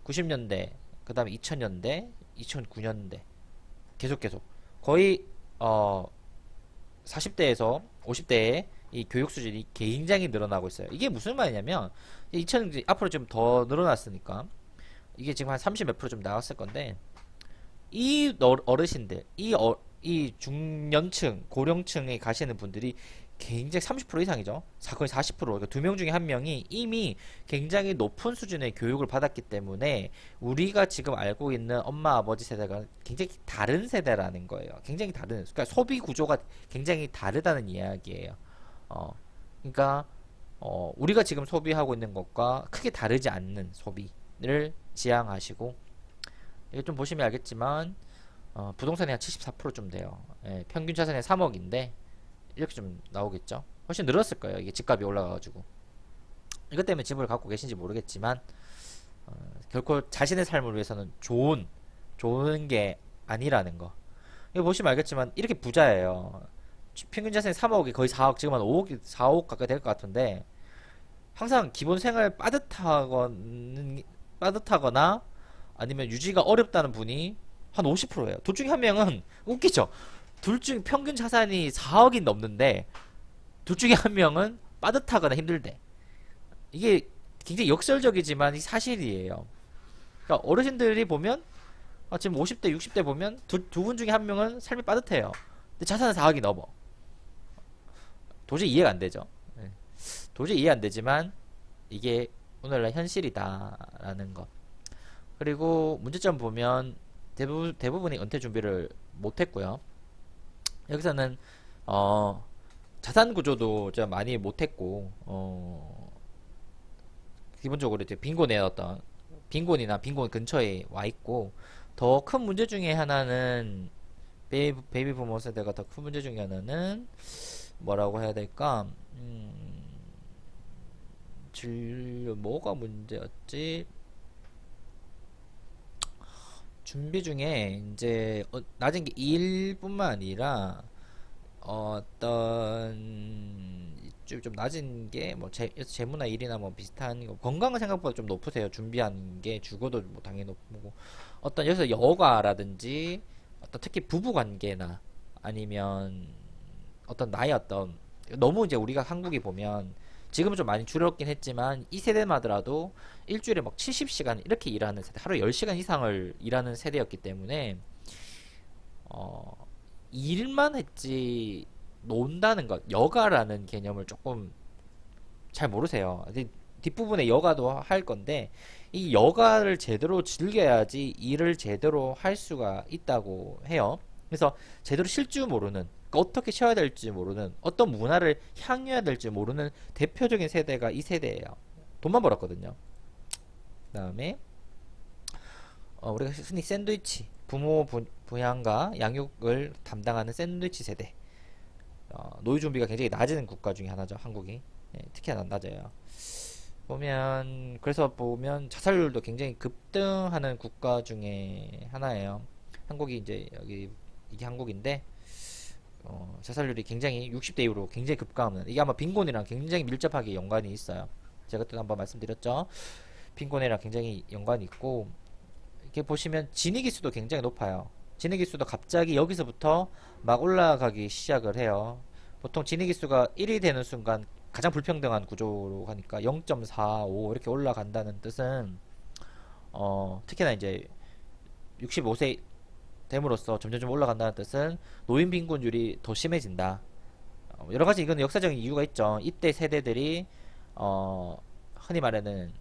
90년대, 그 다음에 2000년대, 2009년대 계속 거의 40대에서 50대에 이 교육 수준이 굉장히 늘어나고 있어요. 이게 무슨 말이냐면 2000 앞으로 좀 더 늘어났으니까 이게 지금 한 30 몇 프로 좀 나왔을 건데 이 어르신들, 이 중년층, 고령층에 가시는 분들이 굉장히 30% 이상이죠. 거의 40%. 그러니까 2명 중에 1명이 이미 굉장히 높은 수준의 교육을 받았기 때문에 우리가 지금 알고 있는 엄마 아버지 세대가 굉장히 다른 세대라는 거예요. 굉장히 다른. 그러니까 소비 구조가 굉장히 다르다는 이야기예요. 그러니까 우리가 지금 소비하고 있는 것과 크게 다르지 않는 소비를 지향하시고 이게 좀 보시면 알겠지만 부동산이 한 74%좀 돼요. 예, 평균 자산이 3억인데 이렇게 좀 나오겠죠. 훨씬 늘었을 거예요. 이게 집값이 올라가가지고. 이것 때문에 집을 갖고 계신지 모르겠지만 결코 자신의 삶을 위해서는 좋은 게 아니라는 거. 이거 보시면 알겠지만 이렇게 부자예요. 평균 자산이 3억이 거의 4억, 지금 한 5억, 4억 가까이 될 것 같은데 항상 기본 생활 빠듯하거나 아니면 유지가 어렵다는 분이 한 50%예요. 둘 중에 한 명은 웃기죠. 둘 중 평균 자산이 4억이 넘는데 둘 중에 한 명은 빠듯하거나 힘들대. 이게 굉장히 역설적이지만 이 사실이에요. 그러니까 어르신들이 보면 지금 50대, 60대 보면 두 분 중에 한 명은 삶이 빠듯해요. 근데 자산은 4억이 넘어. 도저히 이해가 안 되죠. 네. 도저히 이해 안 되지만 이게 오늘날 현실이다라는 것. 그리고 문제점 보면 대부분이 은퇴 준비를 못했고요. 여기서는 자산 구조도 좀 많이 못했고 기본적으로 이제 빈곤이나 빈곤 근처에 와 있고 더 큰 문제 중에 하나는 베이비 부모 세대가 더 큰 문제 중에 하나는 뭐라고 해야 될까? 뭐가 문제였지? 준비 중에 이제 낮은 게 일뿐만 아니라 어떤 좀 낮은 게 뭐 재무나 일이나 뭐 비슷한 거 건강은 생각보다 좀 높으세요. 준비하는 게 주거도 뭐 당연히 높고 어떤 여기서 여가라든지 어떤 특히 부부 관계나 아니면 어떤 나의 어떤 너무 이제 우리가 한국이 보면 지금은 좀 많이 줄었긴 했지만 이 세대마더라도 일주일에 막 70시간 이렇게 일하는 세대, 하루 10시간 이상을 일하는 세대였기 때문에 일만 했지 논다는 것, 여가라는 개념을 조금 잘 모르세요. 뒷부분에 여가도 할 건데 이 여가를 제대로 즐겨야지 일을 제대로 할 수가 있다고 해요. 그래서 제대로 쉴 줄 모르는, 어떻게 쉬어야 될지 모르는, 어떤 문화를 향유해야 될지 모르는 대표적인 세대가 이 세대예요. 돈만 벌었거든요. 그 다음에 우리가 흔히 샌드위치, 부모 부양과 양육을 담당하는 샌드위치 세대. 노후 준비가 굉장히 낮은 국가 중에 하나죠. 한국이. 특히 낮아요. 그래서 보면 자살률도 굉장히 급등하는 국가 중에 하나예요. 한국이 이제 이게 한국인데 자살률이 굉장히 60대 이후로 굉장히 급감하는, 이게 아마 빈곤이랑 굉장히 밀접하게 연관이 있어요. 제가 그때 한번 말씀드렸죠. 빈곤이랑 굉장히 연관이 있고, 이렇게 보시면 진위기수도 굉장히 높아요. 진위기수도 갑자기 여기서부터 막 올라가기 시작을 해요. 보통 진위기수가 1이 되는 순간 가장 불평등한 구조로 가니까 0.45 이렇게 올라간다는 뜻은 특히나 이제 65세 됨으로써 점점 올라간다는 뜻은 노인 빈곤율이 더 심해진다. 여러 가지 이건 역사적인 이유가 있죠. 이때 세대들이 흔히 말하는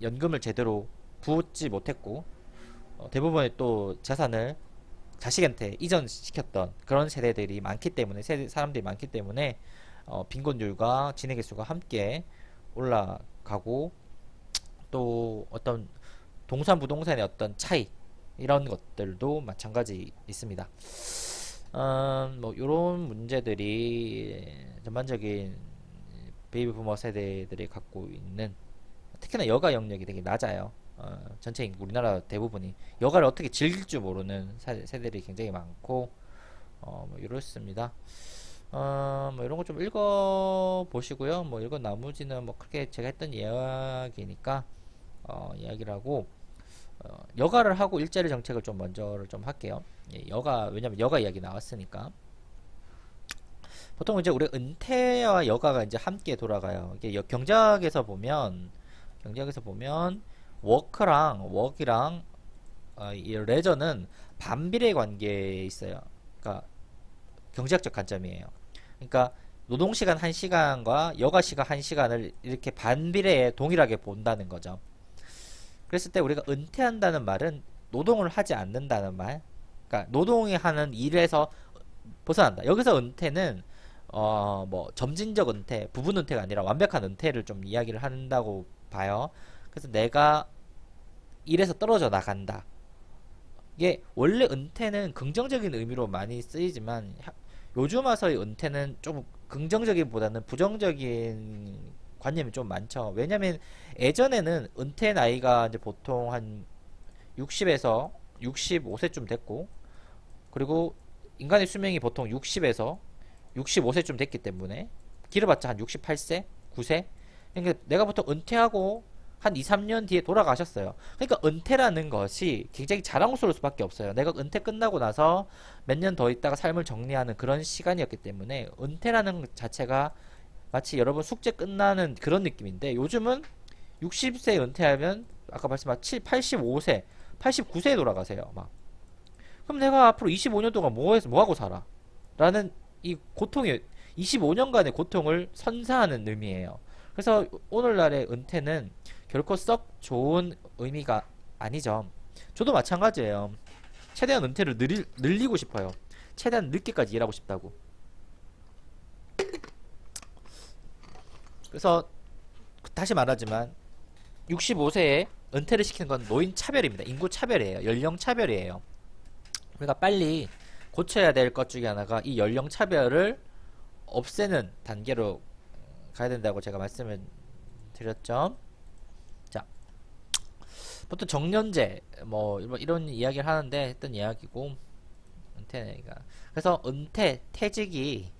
연금을 제대로 부었지 못했고, 대부분의 또 자산을 자식한테 이전시켰던 그런 세대들이 많기 때문에, 사람들이 많기 때문에 빈곤율과 진위기수가 함께 올라가고, 또 어떤 동산 부동산의 어떤 차이, 이런 것들도 마찬가지 있습니다. 뭐 이런 문제들이 전반적인 베이비 부머 세대들이 갖고 있는, 특히나 여가 영역이 되게 낮아요. 전체 인구 우리나라 대부분이 여가를 어떻게 즐길 줄 모르는 세대들이 굉장히 많고, 뭐 이렇습니다. 뭐 이런 거 좀 읽어 보시고요. 뭐 이건 나머지는 뭐 크게 제가 했던 이야기니까 이야기를 하고, 여가를 하고 일자리 정책을 좀 먼저 좀 할게요. 예, 왜냐면 여가 이야기 나왔으니까. 보통 이제 우리 은퇴와 여가가 이제 함께 돌아가요. 이게 경제학에서 보면 워크랑 이 레저는 반비례 관계에 있어요. 그러니까 경제학적 관점이에요. 그러니까 노동시간 1시간과 여가시간 1시간을 이렇게 반비례에 동일하게 본다는 거죠. 그랬을 때 우리가 은퇴한다는 말은 노동을 하지 않는다는 말, 그러니까 노동이 하는 일에서 벗어난다. 여기서 은퇴는 뭐 점진적 은퇴, 부분 은퇴가 아니라 완벽한 은퇴를 좀 이야기를 한다고 봐요. 그래서 내가 일에서 떨어져 나간다. 이게 원래 은퇴는 긍정적인 의미로 많이 쓰이지만 요즘 와서의 은퇴는 좀 긍정적인보다는 부정적인 관념이 좀 많죠. 왜냐면 예전에는 은퇴 나이가 이제 보통 한 60에서 65세쯤 됐고, 그리고 인간의 수명이 보통 60에서 65세쯤 됐기 때문에 길어봤자 한 68세, 9세. 그러니까 내가 보통 은퇴하고 한 2, 3년 뒤에 돌아가셨어요. 그러니까 은퇴라는 것이 굉장히 자랑스러울 수밖에 없어요. 내가 은퇴 끝나고 나서 몇 년 더 있다가 삶을 정리하는 그런 시간이었기 때문에 은퇴라는 것 자체가 마치 여러분 숙제 끝나는 그런 느낌인데, 요즘은 60세 은퇴하면 아까 말씀하신 85세, 89세에 돌아가세요. 막. 그럼 내가 앞으로 25년 동안 뭐 하고 살아? 라는 이 고통이, 25년간의 고통을 선사하는 의미예요. 그래서 오늘날의 은퇴는 결코 썩 좋은 의미가 아니죠. 저도 마찬가지예요. 최대한 은퇴를 늘리고 싶어요. 최대한 늦게까지 일하고 싶다고. 그래서 다시 말하지만 65세에 은퇴를 시키는 건 노인 차별입니다. 인구 차별이에요. 연령 차별이에요. 우리가 빨리 고쳐야 될 것 중에 하나가 이 연령 차별을 없애는 단계로 가야 된다고 제가 말씀을 드렸죠. 자, 보통 정년제 뭐 이런 이야기를 하는데 했던 이야기고, 은퇴가, 그래서 은퇴 퇴직이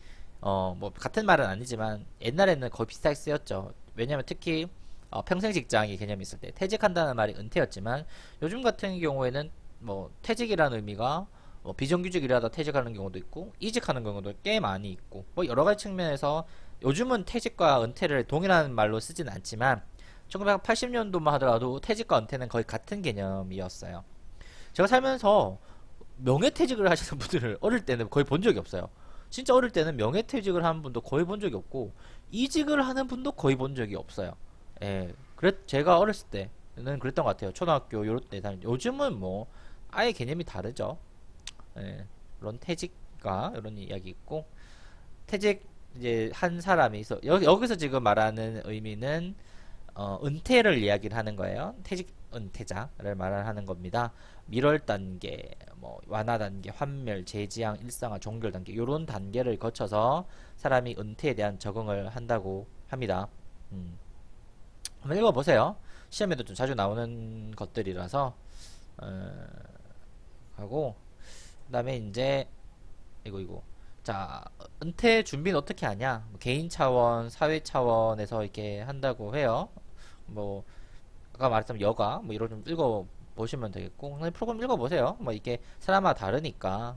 뭐 같은 말은 아니지만 옛날에는 거의 비슷하게 쓰였죠. 왜냐면 특히 평생 직장의 개념이 있을 때 퇴직한다는 말이 은퇴였지만, 요즘 같은 경우에는 뭐 퇴직이라는 의미가 비정규직 일하다 퇴직하는 경우도 있고 이직하는 경우도 꽤 많이 있고, 뭐 여러 가지 측면에서 요즘은 퇴직과 은퇴를 동일한 말로 쓰진 않지만 1980년도만 하더라도 퇴직과 은퇴는 거의 같은 개념이었어요. 제가 살면서 명예퇴직을 하시는 분들을 어릴 때는 거의 본 적이 없어요. 진짜 어릴 때는 명예퇴직을 하는 분도 거의 본 적이 없고 이직을 하는 분도 거의 본 적이 없어요. 예, 제가 어렸을 때는 그랬던 것 같아요. 초등학교 요럴 때 다닐 때. 요즘은 뭐 아예 개념이 다르죠. 예, 그런 퇴직과 이런 이야기 있고, 퇴직 이제 한 사람이 있어. 여기서 지금 말하는 의미는 은퇴를 이야기를 하는 거예요. 퇴직 은퇴자를 말하는 겁니다. 밀월 단계, 뭐 완화 단계, 환멸, 재지향, 일상화, 종결 단계, 이런 단계를 거쳐서 사람이 은퇴에 대한 적응을 한다고 합니다. 한번 읽어보세요. 시험에도 좀 자주 나오는 것들이라서 하고, 그 다음에 이제 이거 자, 은퇴 준비는 어떻게 하냐? 뭐 개인 차원, 사회 차원에서 이렇게 한다고 해요. 뭐 아까 말했던 여가 뭐 이런 좀 읽어 보시면 되겠고, 그냥 프로그램 읽어 보세요. 뭐 이게 사람마다 다르니까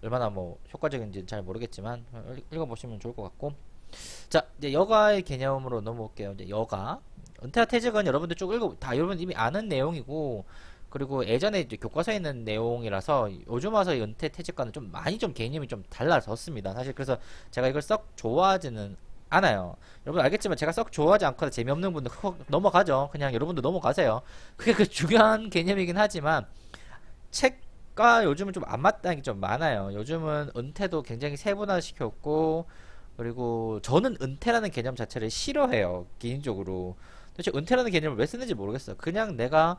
얼마나 뭐 효과적인지는 잘 모르겠지만 읽어 보시면 좋을 것 같고. 자, 이제 여가의 개념으로 넘어올게요. 이제 여가, 은퇴와 퇴직은 여러분들 쭉 읽어 다 여러분 이미 아는 내용이고, 그리고 예전에 이제 교과서에 있는 내용이라서 요즘 와서 이 은퇴 퇴직과는 좀 많이 좀 개념이 좀 달라졌습니다. 사실 그래서 제가 이걸 썩 좋아하지는 않아요. 여러분 알겠지만 제가 썩 좋아하지 않거나 재미없는 분들 넘어가죠. 그냥 여러분도 넘어가세요. 그게 그 중요한 개념이긴 하지만 책과 요즘은 좀 안 맞다는 게 좀 많아요. 요즘은 은퇴도 굉장히 세분화시켰고, 그리고 저는 은퇴라는 개념 자체를 싫어해요. 개인적으로. 도대체 은퇴라는 개념을 왜 쓰는지 모르겠어요. 그냥 내가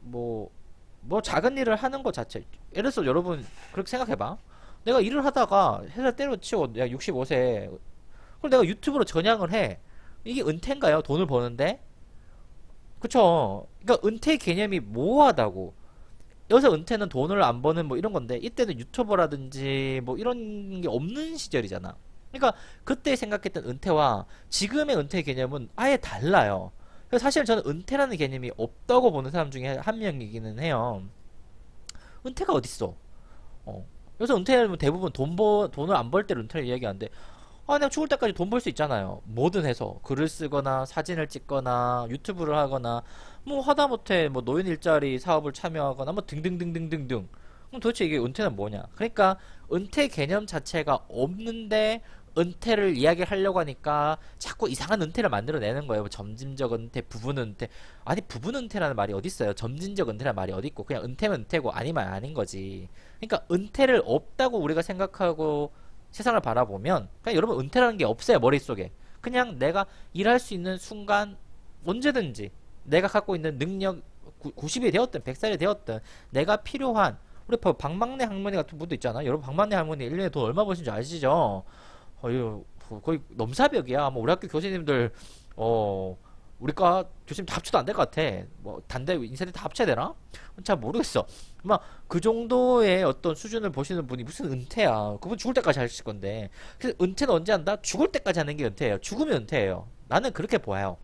뭐 작은 일을 하는 것 자체, 예를 들어서 여러분 그렇게 생각해봐. 내가 일을 하다가 회사 때려치고 내가 65세 그럼 내가 유튜브로 전향을 해. 이게 은퇴인가요? 돈을 버는데? 그쵸? 그러니까 은퇴 개념이 모호하다고. 여기서 은퇴는 돈을 안 버는 뭐 이런 건데, 이때는 유튜버라든지 뭐 이런 게 없는 시절이잖아. 그러니까 그때 생각했던 은퇴와 지금의 은퇴 개념은 아예 달라요. 그래서 사실 저는 은퇴라는 개념이 없다고 보는 사람 중에 한 명이기는 해요. 은퇴가 어딨어? 그래서 은퇴하면 대부분 돈을 안 벌 때를 은퇴를 이야기하는데, 내가 죽을 때까지 돈 벌 수 있잖아요. 뭐든 해서 글을 쓰거나 사진을 찍거나 유튜브를 하거나 뭐 하다못해 뭐 노인 일자리 사업을 참여하거나 뭐 등등등등등등. 그럼 도대체 이게 은퇴는 뭐냐? 그러니까 은퇴 개념 자체가 없는데 은퇴를 이야기하려고 하니까 자꾸 이상한 은퇴를 만들어내는 거예요. 뭐 점진적 은퇴, 부분 은퇴. 아니 부분 은퇴라는 말이 어디 있어요? 점진적 은퇴라는 말이 어디 있고, 그냥 은퇴면 은퇴고 아니면 아닌 거지. 그러니까 은퇴를 없다고 우리가 생각하고 세상을 바라보면 그냥 여러분 은퇴라는 게 없어요. 머릿속에. 그냥 내가 일할 수 있는 순간 언제든지 내가 갖고 있는 능력, 90이 되었든 100살이 되었든 내가 필요한, 우리 박막내 할머니 같은 분도 있잖아. 여러분 박막내 할머니 1년에 돈 얼마 버시는 줄 아시죠? 이거 거의 넘사벽이야. 뭐 우리 학교 교수님들 우리과 교수님 다 합쳐도 안 될 것 같아. 뭐 단대 인사대 다 합쳐야 되나? 잘 모르겠어. 막 그 정도의 어떤 수준을 보시는 분이 무슨 은퇴야. 그분 죽을 때까지 하실 건데. 그래서 은퇴는 언제 한다? 죽을 때까지 하는 게 은퇴예요. 죽으면 은퇴예요. 나는 그렇게 보아요.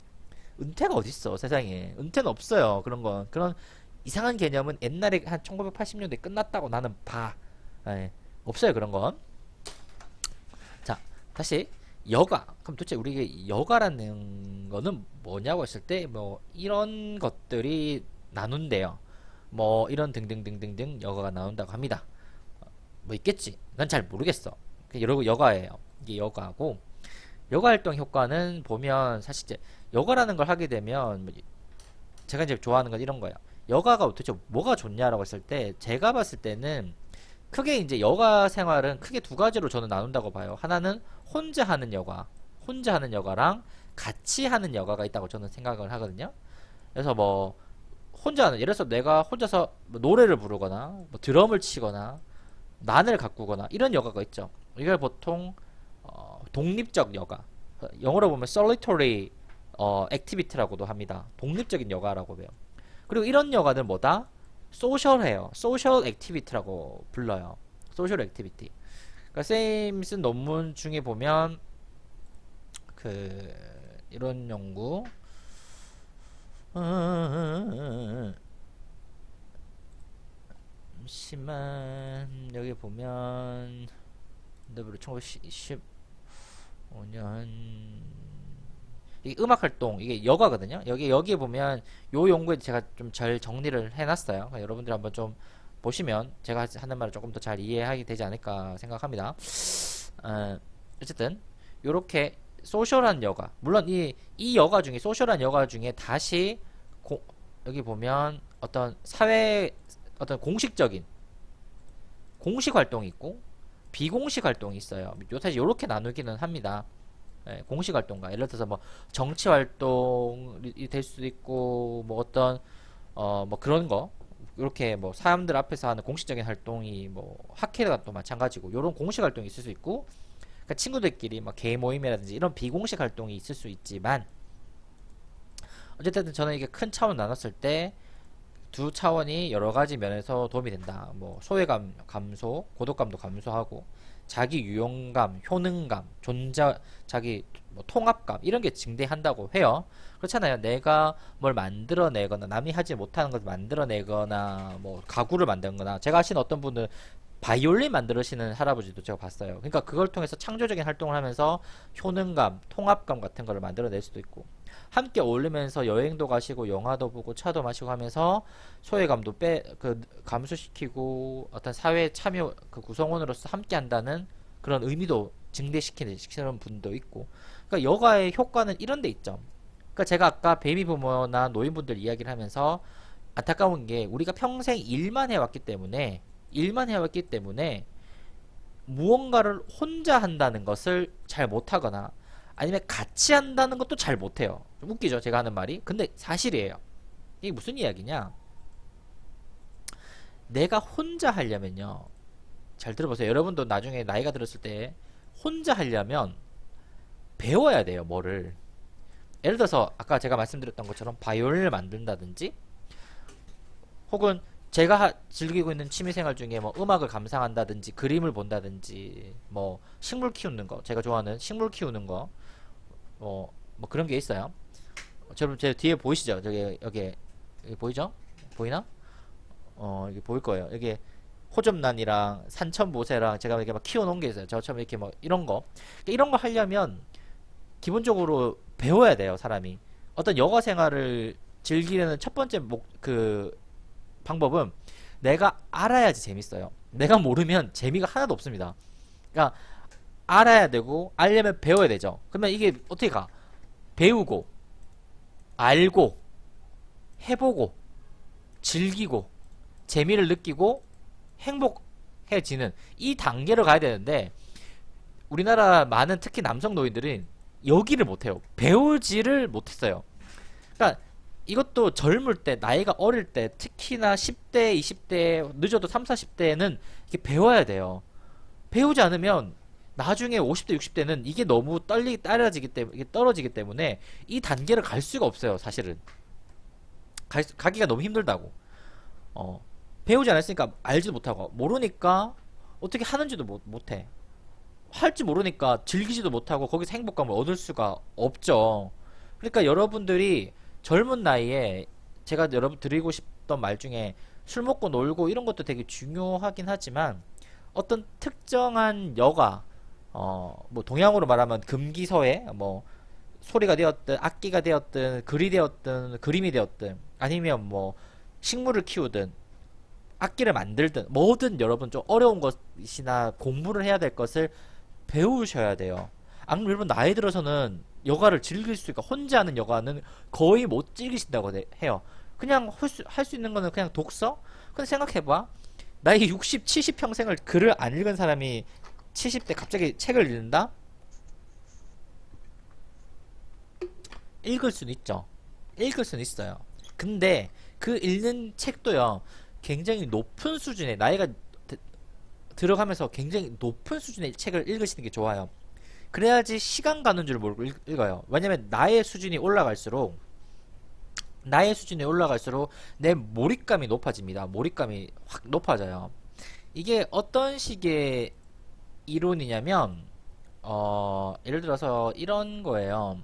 은퇴가 어딨어 세상에. 은퇴는 없어요. 그런 건. 그런 이상한 개념은 옛날에 한 1980년대에 끝났다고 나는 봐. 예, 없어요 그런 건. 자, 다시 여가. 그럼 도대체 우리가 여가라는 거는 뭐냐고 했을 때 뭐 이런 것들이 나눈대요. 뭐 이런 등등등등등 여가가 나온다고 합니다. 뭐 있겠지. 난 잘 모르겠어. 여러분 여가예요. 이게 여가고, 여가 활동 효과는 보면 사실 이제 여가라는 걸 하게 되면 제가 이제 좋아하는 건 이런 거예요. 여가가 도대체 뭐가 좋냐라고 했을 때 제가 봤을 때는 크게 이제 여가 생활은 크게 두 가지로 저는 나눈다고 봐요. 하나는 혼자 하는 여가, 혼자 하는 여가랑 같이 하는 여가가 있다고 저는 생각을 하거든요. 그래서 뭐 혼자 하는, 예를 들어서 내가 혼자서 뭐 노래를 부르거나 뭐 드럼을 치거나 난을 가꾸거나 이런 여가가 있죠. 이걸 보통 독립적 여가, 영어로 보면 solitary activity라고도 합니다. 독립적인 여가라고 해요. 그리고 이런 여가는 뭐다? 소셜해요. 소셜 액티비티라고 불러요. 소셜 액티비티. 그러니까 쌤 쓴 논문 중에 보면 그 이런 연구 잠시만, 여기 보면 W 1915년 이 음악 활동, 이게 여가거든요. 여기에 보면 요 연구에 제가 좀 잘 정리를 해놨어요. 그러니까 여러분들 한번 좀 보시면 제가 하는 말을 조금 더 잘 이해하게 되지 않을까 생각합니다. 어쨌든 요렇게 소셜한 여가, 물론 이 여가 중에, 소셜한 여가 중에 다시 여기 보면 어떤 사회, 어떤 공식적인 공식 활동이 있고 비공식 활동이 있어요. 사실 요렇게 나누기는 합니다. 예, 공식 활동가, 예를 들어서 뭐 정치 활동이 될 수도 있고 뭐 어떤 뭐 그런 거, 이렇게 뭐 사람들 앞에서 하는 공식적인 활동이 뭐 학회도 마찬가지고 요런 공식 활동이 있을 수 있고, 그러니까 친구들끼리 막 개 모임이라든지 이런 비공식 활동이 있을 수 있지만, 어쨌든 저는 이게 큰 차원 나눴을 때 두 차원이 여러 가지 면에서 도움이 된다. 뭐 소외감 감소, 고독감도 감소하고 자기 유용감, 효능감, 자기 뭐 통합감 이런 게 증대한다고 해요. 그렇잖아요. 내가 뭘 만들어내거나 남이 하지 못하는 것을 만들어내거나 뭐 가구를 만들거나 제가 아시는 어떤 분은 바이올린 만들으시는 할아버지도 제가 봤어요. 그러니까 그걸 통해서 창조적인 활동을 하면서 효능감, 통합감 같은 거를 만들어낼 수도 있고 함께 어울리면서 여행도 가시고 영화도 보고 차도 마시고 하면서 소외감도 감소시키고 어떤 사회 참여 그 구성원으로서 함께 한다는 그런 의미도 증대시키는 분도 있고 그러니까 여가의 효과는 이런 데 있죠. 그러니까 제가 아까 베이비 부모나 노인분들 이야기를 하면서 안타까운 게 우리가 평생 일만 해왔기 때문에 무언가를 혼자 한다는 것을 잘 못하거나 아니면 같이 한다는 것도 잘 못해요. 좀 웃기죠 제가 하는 말이. 근데 사실이에요. 이게 무슨 이야기냐, 내가 혼자 하려면요, 잘 들어보세요. 여러분도 나중에 나이가 들었을 때 혼자 하려면 배워야 돼요. 뭐를. 예를 들어서 아까 제가 말씀드렸던 것처럼 바이올린을 만든다든지 혹은 제가 즐기고 있는 취미생활 중에 뭐 음악을 감상한다든지 그림을 본다든지 뭐 식물 키우는 거, 제가 좋아하는 식물 키우는 거 뭐 그런 게 있어요. 여러분 제 뒤에 보이시죠? 여기 보이죠? 보이나? 여기 보일 거예요. 여기 호접란이랑 산천보세랑 제가 이렇게 막 키워놓은 게 있어요. 저처럼 이렇게 뭐 이런 거 하려면 기본적으로 배워야 돼요. 사람이 어떤 여가 생활을 즐기려는 첫 번째 방법은 내가 알아야지 재밌어요. 내가 모르면 재미가 하나도 없습니다. 그러니까 알아야 되고 알려면 배워야 되죠. 그러면 이게 어떻게 가? 배우고 알고 해보고 즐기고 재미를 느끼고 행복해지는 이 단계를 가야 되는데 우리나라 많은 특히 남성 노인들은 여기를 못해요. 배우지를 못했어요. 그러니까 이것도 젊을 때, 나이가 어릴 때, 특히나 10대, 20대, 늦어도 30, 40대에는 이게 배워야 돼요. 배우지 않으면 나중에 50대, 60대는 이게 너무 떨어지기 때문에 이 단계를 갈 수가 없어요. 사실은 가기가 너무 힘들다고. 배우지 않았으니까 알지도 못하고 모르니까 어떻게 하는지도 못해. 할지 모르니까 즐기지도 못하고 거기서 행복감을 얻을 수가 없죠. 그러니까 여러분들이 젊은 나이에 제가 여러분 드리고 싶던 말 중에 술 먹고 놀고 이런 것도 되게 중요하긴 하지만 어떤 특정한 여가 뭐 동양으로 말하면 금기서예 뭐 소리가 되었든 악기가 되었든 글이 되었든 그림이 되었든 아니면 뭐 식물을 키우든 악기를 만들든 뭐든 여러분 좀 어려운 것이나 공부를 해야 될 것을 배우셔야 돼요. 안 그러면 여러분 나이 들어서는 여가를 즐길 수 있고 혼자 하는 여가는 거의 못 즐기신다고 해요. 그냥 할 수 있는 거는 그냥 독서? 근데 생각해봐. 나이 60, 70 평생을 글을 안 읽은 사람이 70대 갑자기 책을 읽는다? 읽을 수는 있죠. 읽을 수는 있어요. 근데 그 읽는 책도요 굉장히 높은 수준의 나이가 들어가면서 굉장히 높은 수준의 책을 읽으시는 게 좋아요. 그래야지 시간 가는 줄 모르고 읽어요. 왜냐면 나의 수준이 올라갈수록 내 몰입감이 높아집니다. 몰입감이 확 높아져요. 이게 어떤 식의 이론이냐면 예를 들어서 이런 거예요.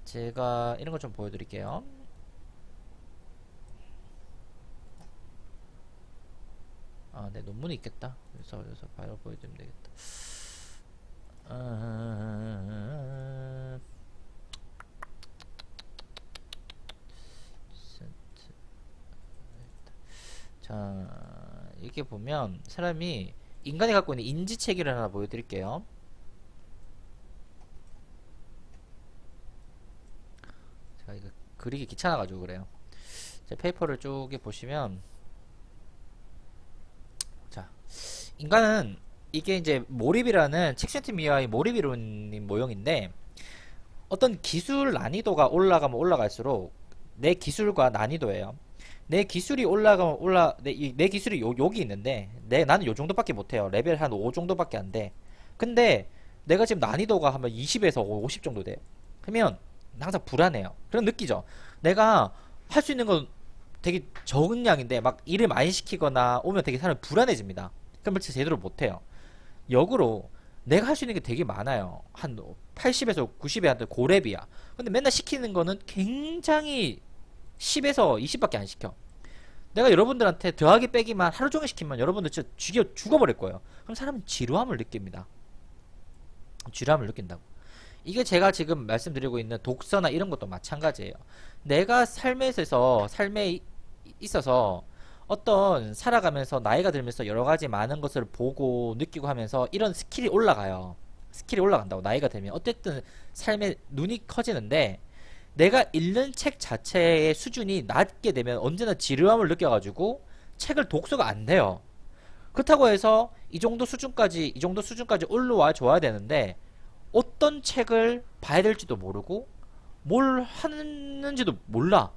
제가 이런 거 좀 보여드릴게요. 네, 논문이 있겠다. 그래서 바로 보여드리면 되겠다. 자, 이렇게 보면 사람이 인간이 갖고 있는 인지체계를 하나 보여드릴게요. 제가 이거 그리기 귀찮아가지고 그래요. 제 페이퍼를 쭉 보시면, 자, 인간은 이게 이제 몰입이라는 칙센트 미아의 몰입 이론 모형인데, 어떤 기술 난이도가 올라가면 올라갈수록 내 기술과 난이도예요. 내 기술이 올라가면 내 기술이 여기 있는데 나는 요 정도밖에 못해요. 레벨 한 5 정도밖에 안 돼. 근데 내가 지금 난이도가 하면 20에서 50 정도 돼. 그러면 항상 불안해요. 그런 느끼죠. 내가 할 수 있는 건 되게 적은 양인데 막 일을 많이 시키거나 오면 되게 사람이 불안해집니다. 그럼 진짜 제대로 못해요. 역으로 내가 할 수 있는 게 되게 많아요. 한 80에서 90에 한테 고렙이야. 근데 맨날 시키는 거는 굉장히 10에서 20밖에 안 시켜. 내가 여러분들한테 더하기 빼기만 하루 종일 시키면 여러분들 진짜 죽어버릴 거예요. 그럼 사람은 지루함을 느낍니다. 지루함을 느낀다고. 이게 제가 지금 말씀드리고 있는 독서나 이런 것도 마찬가지예요. 내가 삶에 있어서 어떤 살아가면서 나이가 들면서 여러 가지 많은 것을 보고 느끼고 하면서 이런 스킬이 올라가요. 스킬이 올라간다고. 나이가 들면 어쨌든 삶의 눈이 커지는데 내가 읽는 책 자체의 수준이 낮게 되면 언제나 지루함을 느껴가지고 책을 독서가 안 돼요. 그렇다고 해서 이 정도 수준까지 올라와 줘야 되는데 어떤 책을 봐야 될지도 모르고 뭘 하는지도 몰라.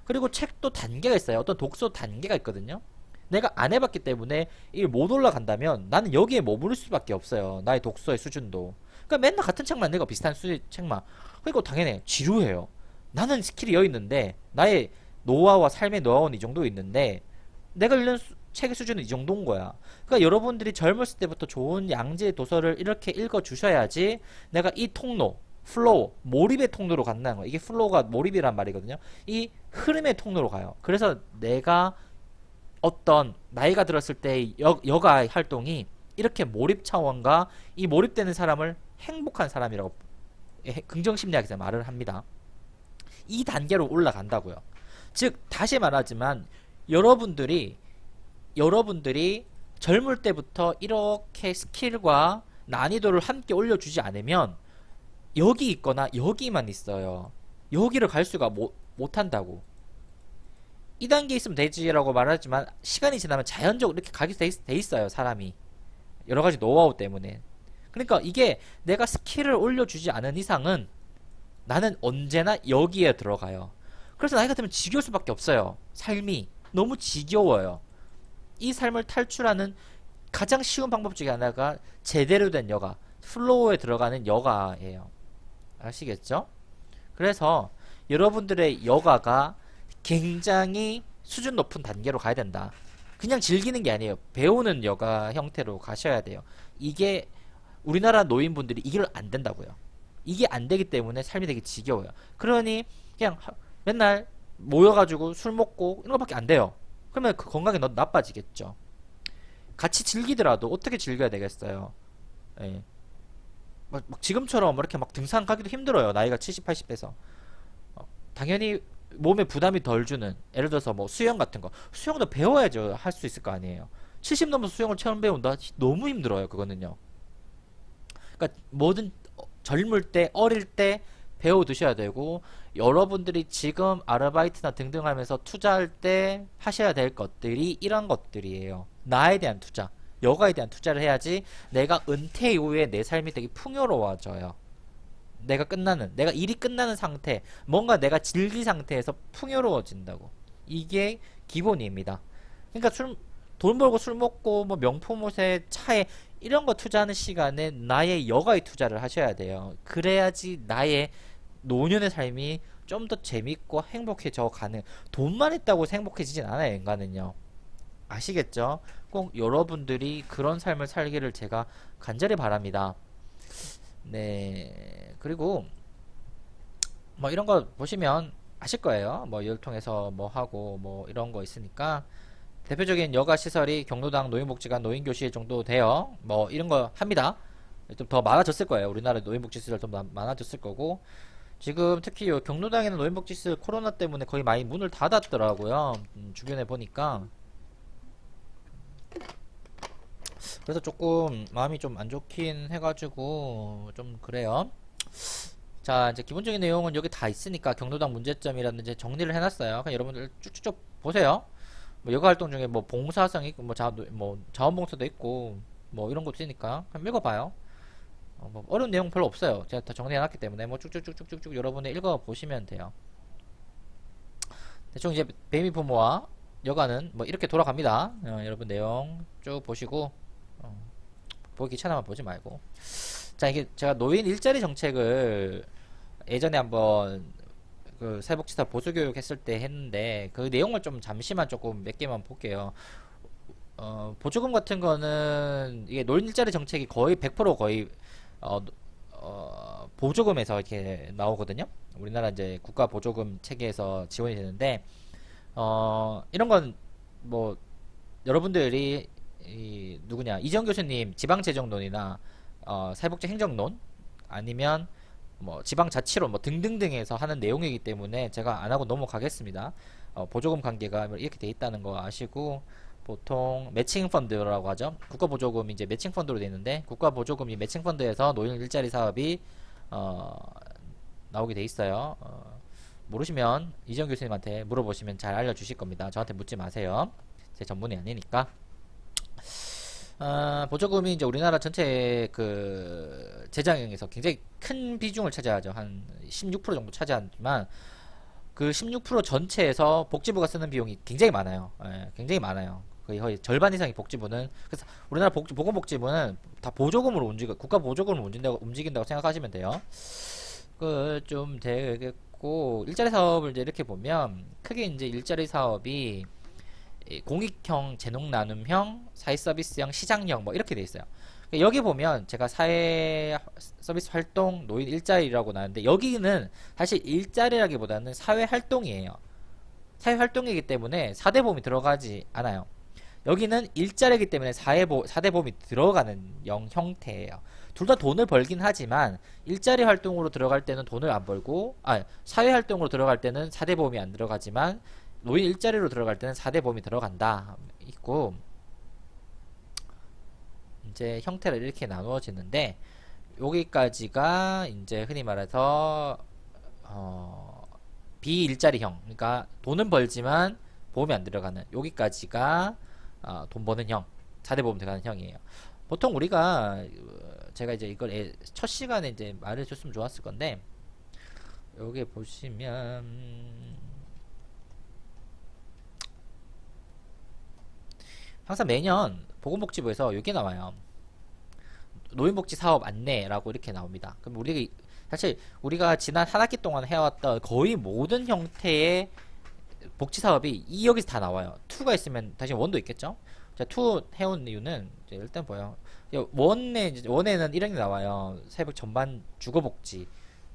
그리고 책도 단계가 있어요. 어떤 독서 단계가 있거든요. 내가 안 해봤기 때문에 이게 못 올라간다면 나는 여기에 머무를 수밖에 없어요. 나의 독서의 수준도. 그러니까 맨날 같은 책만 내가 비슷한 수의 책만. 그리고 당연히 지루해요. 나는 스킬이 여기 있는데 나의 노하우와 삶의 노하우는 이 정도 있는데 내가 읽는 책의 수준은 이 정도인 거야. 그러니까 여러분들이 젊었을 때부터 좋은 양질의 도서를 이렇게 읽어 주셔야지 내가 이 통로, 플로우, 몰입의 통로로 간다는 거야. 이게 플로우가 몰입이란 말이거든요. 이 흐름의 통로로 가요. 그래서 내가 어떤 나이가 들었을 때 여가 활동이 이렇게 몰입 차원과 이 몰입되는 사람을 행복한 사람이라고 긍정심리학에서 말을 합니다. 이 단계로 올라간다고요. 즉 다시 말하지만 여러분들이 젊을 때부터 이렇게 스킬과 난이도를 함께 올려주지 않으면 여기 있거나 여기만 있어요. 여기를 갈 수가 못한다고. 2단계 있으면 되지라고 말하지만 시간이 지나면 자연적으로 이렇게 가게 돼 있어요. 사람이 여러가지 노하우 때문에. 그러니까 이게 내가 스킬을 올려주지 않은 이상은 나는 언제나 여기에 들어가요. 그래서 나이가 들면 지겨울 수밖에 없어요. 삶이 너무 지겨워요. 이 삶을 탈출하는 가장 쉬운 방법 중에 하나가 제대로 된 여가, 플로우에 들어가는 여가예요. 아시겠죠? 그래서 여러분들의 여가가 굉장히 수준 높은 단계로 가야 된다. 그냥 즐기는 게 아니에요. 배우는 여가 형태로 가셔야 돼요. 이게 우리나라 노인분들이 이게 안 된다고요. 이게 안 되기 때문에 삶이 되게 지겨워요. 그러니 그냥 맨날 모여가지고 술 먹고 이런 거밖에 안 돼요. 그러면 그 건강이 너무 나빠지겠죠. 같이 즐기더라도 어떻게 즐겨야 되겠어요. 예. 막 지금처럼 이렇게 막 등산 가기도 힘들어요. 나이가 70, 80 돼서. 당연히 몸에 부담이 덜 주는, 예를 들어서 뭐 수영 같은 거. 수영도 배워야죠. 할 수 있을 거 아니에요. 70 넘어서 수영을 처음 배운다? 너무 힘들어요. 그거는요. 그러니까 뭐든 젊을 때, 어릴 때 배워두셔야 되고, 여러분들이 지금 아르바이트나 등등 하면서 투자할 때 하셔야 될 것들이 이런 것들이에요. 나에 대한 투자, 여가에 대한 투자를 해야지 내가 은퇴 이후에 내 삶이 되게 풍요로워져요. 내가 일이 끝나는 상태, 뭔가 내가 즐길 상태에서 풍요로워진다고. 이게 기본입니다. 그러니까 돈 벌고 술 먹고 뭐 명품 옷에 차에 이런 거 투자하는 시간에 나의 여가에 투자를 하셔야 돼요. 그래야지 나의 노년의 삶이 좀 더 재밌고 행복해져 가는. 돈만 있다고 해서 행복해지진 않아요. 인간은요. 아시겠죠? 꼭 여러분들이 그런 삶을 살기를 제가 간절히 바랍니다. 네. 그리고 뭐 이런 거 보시면 아실 거예요. 뭐 이걸 통해서 뭐 하고 뭐 이런 거 있으니까. 대표적인 여가 시설이 경로당, 노인복지관, 노인교실 정도 돼요. 뭐 이런 거 합니다. 좀 더 많아졌을 거예요. 우리나라 노인복지 시설 좀 많아졌을 거고. 지금 특히 요 경로당에는 노인복지 시설 코로나 때문에 거의 많이 문을 닫았더라고요. 주변에 보니까. 그래서 조금 마음이 좀 안 좋긴 해가지고 좀 그래요. 자, 이제 기본적인 내용은 여기 다 있으니까 경로당 문제점이라든지 정리를 해놨어요. 그냥 여러분들 쭉쭉쭉 보세요. 뭐 여가 활동 중에 뭐 봉사성 있고 뭐 자원봉사도 있고 뭐 이런 것도 있으니까 한번 읽어봐요. 뭐 어려운 내용 별로 없어요. 제가 다 정리해놨기 때문에 뭐 쭉쭉쭉쭉쭉 여러분이 읽어보시면 돼요. 대충 이제 베이비 부모와 여가는 뭐 이렇게 돌아갑니다. 여러분 내용 쭉 보시고 보기 귀찮으면 보지 말고. 자, 이게 제가 노인 일자리 정책을 예전에 한번 그 사회복지사 보수교육 했을 때 했는데 그 내용을 좀 잠시만 조금 몇 개만 볼게요. 보조금 같은 거는 이게 노인 일자리 정책이 거의 100% 거의 보조금에서 이렇게 나오거든요. 우리나라 이제 국가 보조금 체계에서 지원이 되는데 이런 건 뭐 여러분들이 누구냐 이정 교수님 지방재정론이나 사회복지 행정론 아니면 뭐 지방자치론 뭐 등등등에서 하는 내용이기 때문에 제가 안 하고 넘어가겠습니다. 보조금 관계가 이렇게 돼 있다는 거 아시고 보통 매칭 펀드라고 하죠. 국가 보조금이 이제 매칭 펀드로 돼 있는데 국가 보조금이 매칭 펀드에서 노인 일자리 사업이 나오게 돼 있어요. 모르시면 이정 교수님한테 물어보시면 잘 알려주실 겁니다. 저한테 묻지 마세요. 제 전문이 아니니까. 보조금이 이제 우리나라 전체 그 재정에서 굉장히 큰 비중을 차지하죠. 한 16% 정도 차지하지만 그 16% 전체에서 복지부가 쓰는 비용이 굉장히 많아요. 굉장히 많아요. 거의 절반 이상이 복지부는. 그래서 우리나라 보건복지부는 다 보조금으로 국가 보조금으로 움직인다고 생각하시면 돼요. 그 좀 되겠고 일자리 사업을 이제 이렇게 보면 크게 이제 일자리 사업이 공익형, 재농 나눔형, 사회 서비스형, 시장형 뭐 이렇게 돼 있어요. 여기 보면 제가 사회 서비스 활동, 노인 일자리라고 나왔는데 여기는 사실 일자리라기보다는 사회 활동이에요. 사회 활동이기 때문에 4대 보험이 들어가지 않아요. 여기는 일자리이기 때문에 4대 보험이 들어가는 형태예요. 둘 다 돈을 벌긴 하지만 일자리 활동으로 들어갈 때는 돈을 안 벌고 사회 활동으로 들어갈 때는 4대 보험이 안 들어가지만 노인 일자리로 들어갈 때는 4대 보험이 들어간다 있고 이제 형태를 이렇게 나누어지는데 여기까지가 이제 흔히 말해서 비일자리형 그러니까 돈은 벌지만 보험이 안 들어가는 여기까지가 돈 버는 형 4대 보험 들어가는 형이에요. 보통 우리가 제가 이제 이걸 첫 시간에 이제 말해줬으면 좋았을 건데 여기 보시면 항상 매년 보건복지부에서 이게 나와요. 노인복지 사업 안내라고 이렇게 나옵니다. 그럼 사실 우리가 지난 한 학기 동안 해왔던 거의 모든 형태의 복지 사업이 여기서 다 나와요. 2가 있으면 다시 1도 있겠죠? 자, 2 해온 이유는 이제 일단 뭐예요? 원에는 이런 게 나와요. 사회복 전반 주거복지.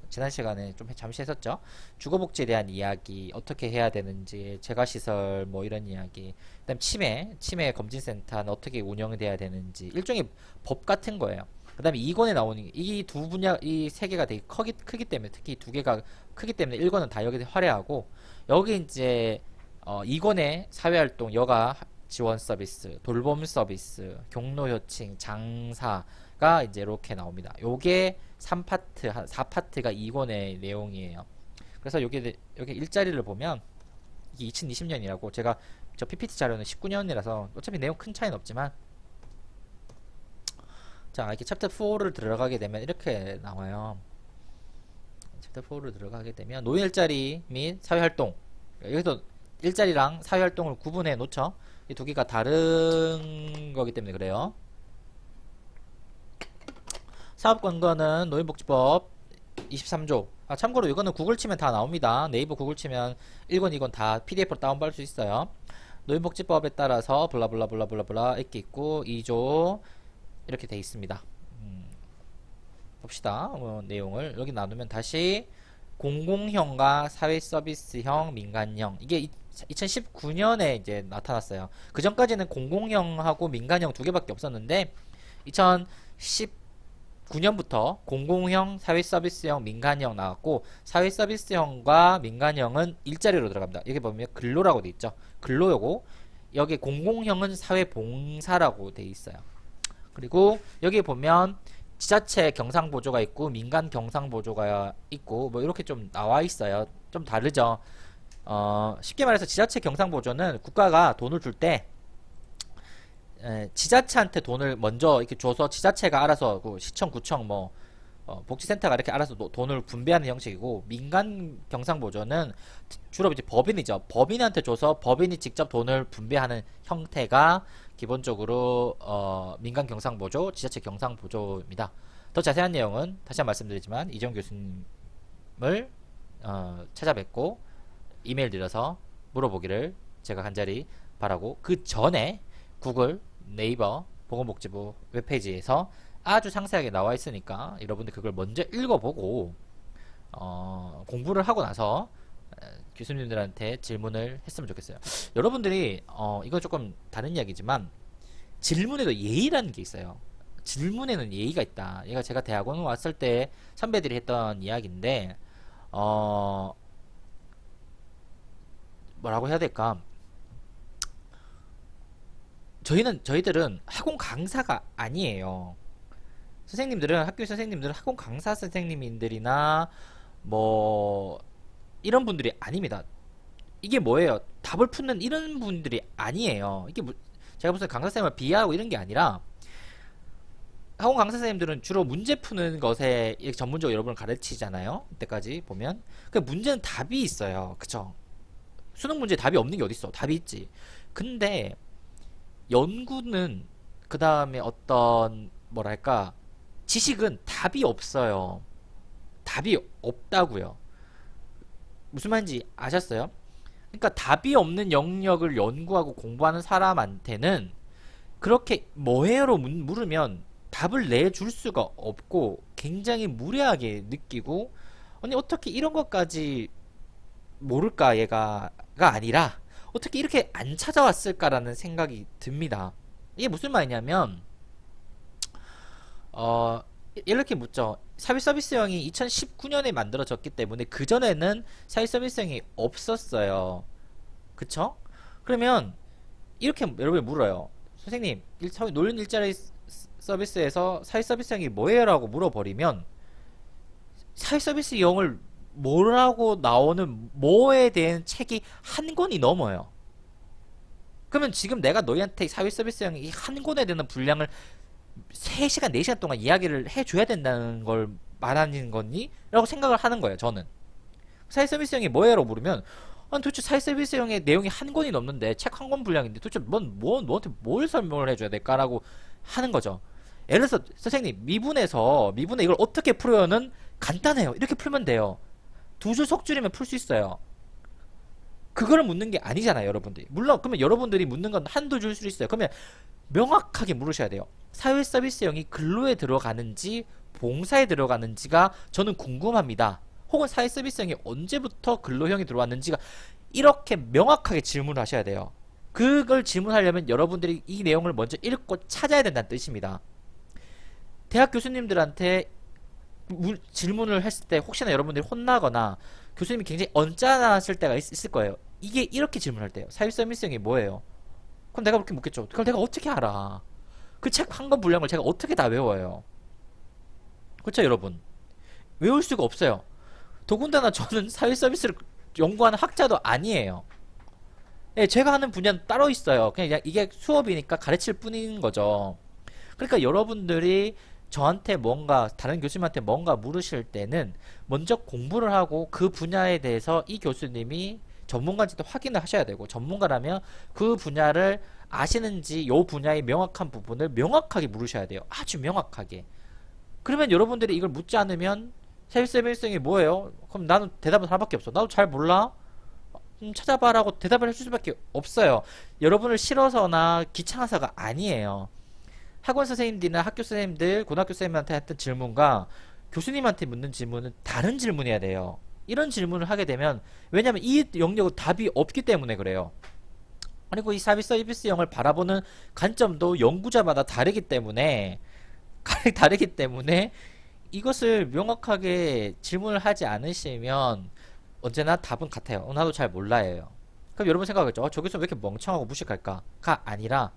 지난 시간에 좀 잠시 했었죠. 주거복지에 대한 이야기, 어떻게 해야 되는지, 재가시설 뭐 이런 이야기. 그다음 치매 검진센터는 어떻게 운영이 돼야 되는지 일종의 법 같은 거예요. 그다음에 2권에 나오는 이 두 분야 이 세 개가 되게 크기 때문에 특히 두 개가 크기 때문에 1권은 다 여기 화려하고 여기 이제 2권의 사회활동, 여가 지원 서비스, 돌봄 서비스, 경로 호칭, 장사가 이제 이렇게 나옵니다. 요게 3파트, 4파트가 2권의 내용이에요. 그래서 여기 일자리를 보면 이게 2020년이라고 제가 저 PPT 자료는 19년이라서 어차피 내용 큰 차이는 없지만 자, 이렇게 챕터 4를 들어가게 되면 이렇게 나와요. 챕터 4를 들어가게 되면 노인 일자리 및 사회활동 여기서 일자리랑 사회활동을 구분해 놓죠. 이 두 개가 다른 거기 때문에 그래요. 사업권고는 노인복지법 23조. 참고로 이거는 구글 치면 다 나옵니다. 네이버 구글 치면 1권, 2권 다 PDF로 다운받을 수 있어요. 노인복지법에 따라서 블라블라블라블라블라 이렇게 있고 2조 이렇게 돼 있습니다. 봅시다. 내용을 여기 나누면 다시 공공형과 사회서비스형, 민간형 이게 2019년에 이제 나타났어요. 그 전까지는 공공형하고 민간형 두 개밖에 없었는데 2019년부터 공공형, 사회서비스형, 민간형 나왔고 사회서비스형과 민간형은 일자리로 들어갑니다. 여기 보면 근로라고 돼 있죠. 근로요고 여기 공공형은 사회봉사라고 돼 있어요. 그리고 여기 보면 지자체 경상보조가 있고 민간 경상보조가 있고 뭐 이렇게 좀 나와 있어요. 좀 다르죠. 쉽게 말해서 지자체 경상보조는 국가가 돈을 줄 때 지자체한테 돈을 먼저 이렇게 줘서 지자체가 알아서 그 시청, 구청 뭐 복지센터가 이렇게 알아서 돈을 분배하는 형식이고 민간 경상보조는 주로 이제 법인이죠. 법인한테 줘서 법인이 직접 돈을 분배하는 형태가 기본적으로 민간 경상보조, 지자체 경상보조입니다. 더 자세한 내용은 다시 한번 말씀드리지만 이정 교수님을 찾아뵙고 이메일 드려서 물어보기를 제가 간절히 바라고, 그 전에 구글, 네이버, 보건복지부 웹페이지에서 아주 상세하게 나와 있으니까 여러분들 그걸 먼저 읽어보고 공부를 하고 나서 교수님들한테 질문을 했으면 좋겠어요. 여러분들이 이건 조금 다른 이야기지만 질문에도 예의라는 게 있어요. 질문에는 예의가 있다. 이거 제가 대학원 왔을 때 선배들이 했던 이야기인데 뭐라고 해야 될까? 저희들은 학원 강사가 아니에요. 선생님들은, 학교 선생님들은 학원 강사 선생님들이나 뭐 이런 분들이 아닙니다. 이게 뭐예요? 답을 푸는 이런 분들이 아니에요. 이게 제가 무슨 강사쌤을 비하하고 이런 게 아니라, 학원 강사 선생님들은 주로 문제 푸는 것에 전문적으로 여러분을 가르치잖아요. 이때까지 보면 그 문제는 답이 있어요. 그쵸? 수능 문제에 답이 없는 게 어딨어. 답이 있지. 근데 연구는, 그 다음에 어떤 뭐랄까 지식은 답이 없어요. 답이 없다고요. 무슨 말인지 아셨어요? 그러니까 답이 없는 영역을 연구하고 공부하는 사람한테는 그렇게 뭐해요로 물으면 답을 내줄 수가 없고 굉장히 무례하게 느끼고, 아니 어떻게 이런 것까지 모를까 얘가가 아니라 어떻게 이렇게 안 찾아왔을까라는 생각이 듭니다. 이게 무슨 말이냐면 이렇게 묻죠. 사회 서비스형이 2019년에 만들어졌기 때문에 그전에는 사회 서비스형이 없었어요. 그쵸? 그러면 이렇게 여러분이 물어요. 선생님, 노인 일자리 서비스에서 사회 서비스형이 뭐예요? 라고 물어버리면 사회 서비스형을 뭐라고 나오는 뭐에 대한 책이 한 권이 넘어요. 그러면 지금 내가 너희한테 사회 서비스형이 한 권에 대한 분량을 3시간, 4시간 동안 이야기를 해줘야 된다는 걸 말하는 거니? 라고 생각을 하는 거예요, 저는. 사회 서비스형이 뭐예요? 라고 물으면, 아니, 도대체 사회 서비스형의 내용이 한 권이 넘는데, 책 한 권 분량인데, 도대체 너한테 뭘 설명을 해줘야 될까라고 하는 거죠. 예를 들어서, 선생님, 미분의 이걸 어떻게 풀어요는 간단해요. 이렇게 풀면 돼요. 2줄 속줄이면 풀 수 있어요. 그거를 묻는 게 아니잖아요, 여러분들이. 물론 그러면 여러분들이 묻는 건 한두 줄 수 있어요. 그러면 명확하게 물으셔야 돼요. 사회 서비스형이 근로에 들어가는지 봉사에 들어가는지가 저는 궁금합니다. 혹은 사회 서비스형이 언제부터 근로형이 들어왔는지가, 이렇게 명확하게 질문을 하셔야 돼요. 그걸 질문하려면 여러분들이 이 내용을 먼저 읽고 찾아야 된다는 뜻입니다. 대학 교수님들한테 질문을 했을 때 혹시나 여러분들이 혼나거나 교수님이 굉장히 언짢아하실 때가 있을 거예요. 이게 이렇게 질문할 때요. 사회 서비스형이 뭐예요? 그럼 내가 그렇게 묻겠죠. 그걸 내가 어떻게 알아? 그 책 한 권 분량을 제가 어떻게 다 외워요? 그렇죠, 여러분? 외울 수가 없어요. 더군다나 저는 사회 서비스를 연구하는 학자도 아니에요. 네, 제가 하는 분야는 따로 있어요. 그냥 이게 수업이니까 가르칠 뿐인 거죠. 그러니까 여러분들이 저한테 뭔가, 다른 교수님한테 뭔가 물으실 때는 먼저 공부를 하고 그 분야에 대해서 이 교수님이 전문가인지도 확인을 하셔야 되고, 전문가라면 그 분야를 아시는지 요 분야의 명확한 부분을 명확하게 물으셔야 돼요. 아주 명확하게. 그러면 여러분들이 이걸 묻지 않으면 사회 서비스형이 뭐예요? 그럼 나는 대답은 하나밖에 없어. 나도 잘 몰라? 찾아봐라고 대답을 해줄 수밖에 없어요. 여러분을 싫어서나 귀찮아서가 아니에요. 학원 선생님들이나 학교 선생님들, 고등학교 선생님한테 했던 질문과 교수님한테 묻는 질문은 다른 질문이어야 돼요. 이런 질문을 하게 되면, 왜냐면 이 영역은 답이 없기 때문에 그래요. 그리고 이 사회 서비스형을 바라보는 관점도 연구자마다 다르기 때문에 이것을 명확하게 질문을 하지 않으시면 언제나 답은 같아요. 나도 잘 몰라요. 그럼 여러분 생각하겠죠? 저 교수는 왜 이렇게 멍청하고 무식할까? 가 아니라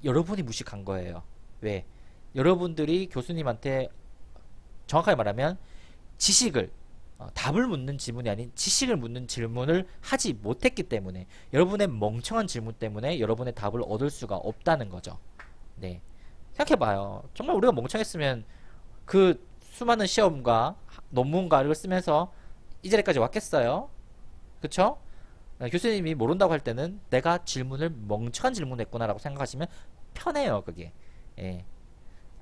여러분이 무식한 거예요. 왜? 여러분들이 교수님한테 정확하게 말하면 지식을, 답을 묻는 질문이 아닌 지식을 묻는 질문을 하지 못했기 때문에, 여러분의 멍청한 질문 때문에 여러분의 답을 얻을 수가 없다는 거죠. 네, 생각해봐요. 정말 우리가 멍청했으면 그 수많은 시험과 논문과 이걸 쓰면서 이 자리까지 왔겠어요? 그쵸? 교수님이 모른다고 할 때는 내가 질문을 멍청한 질문을 했구나 라고 생각하시면 편해요, 그게. 예.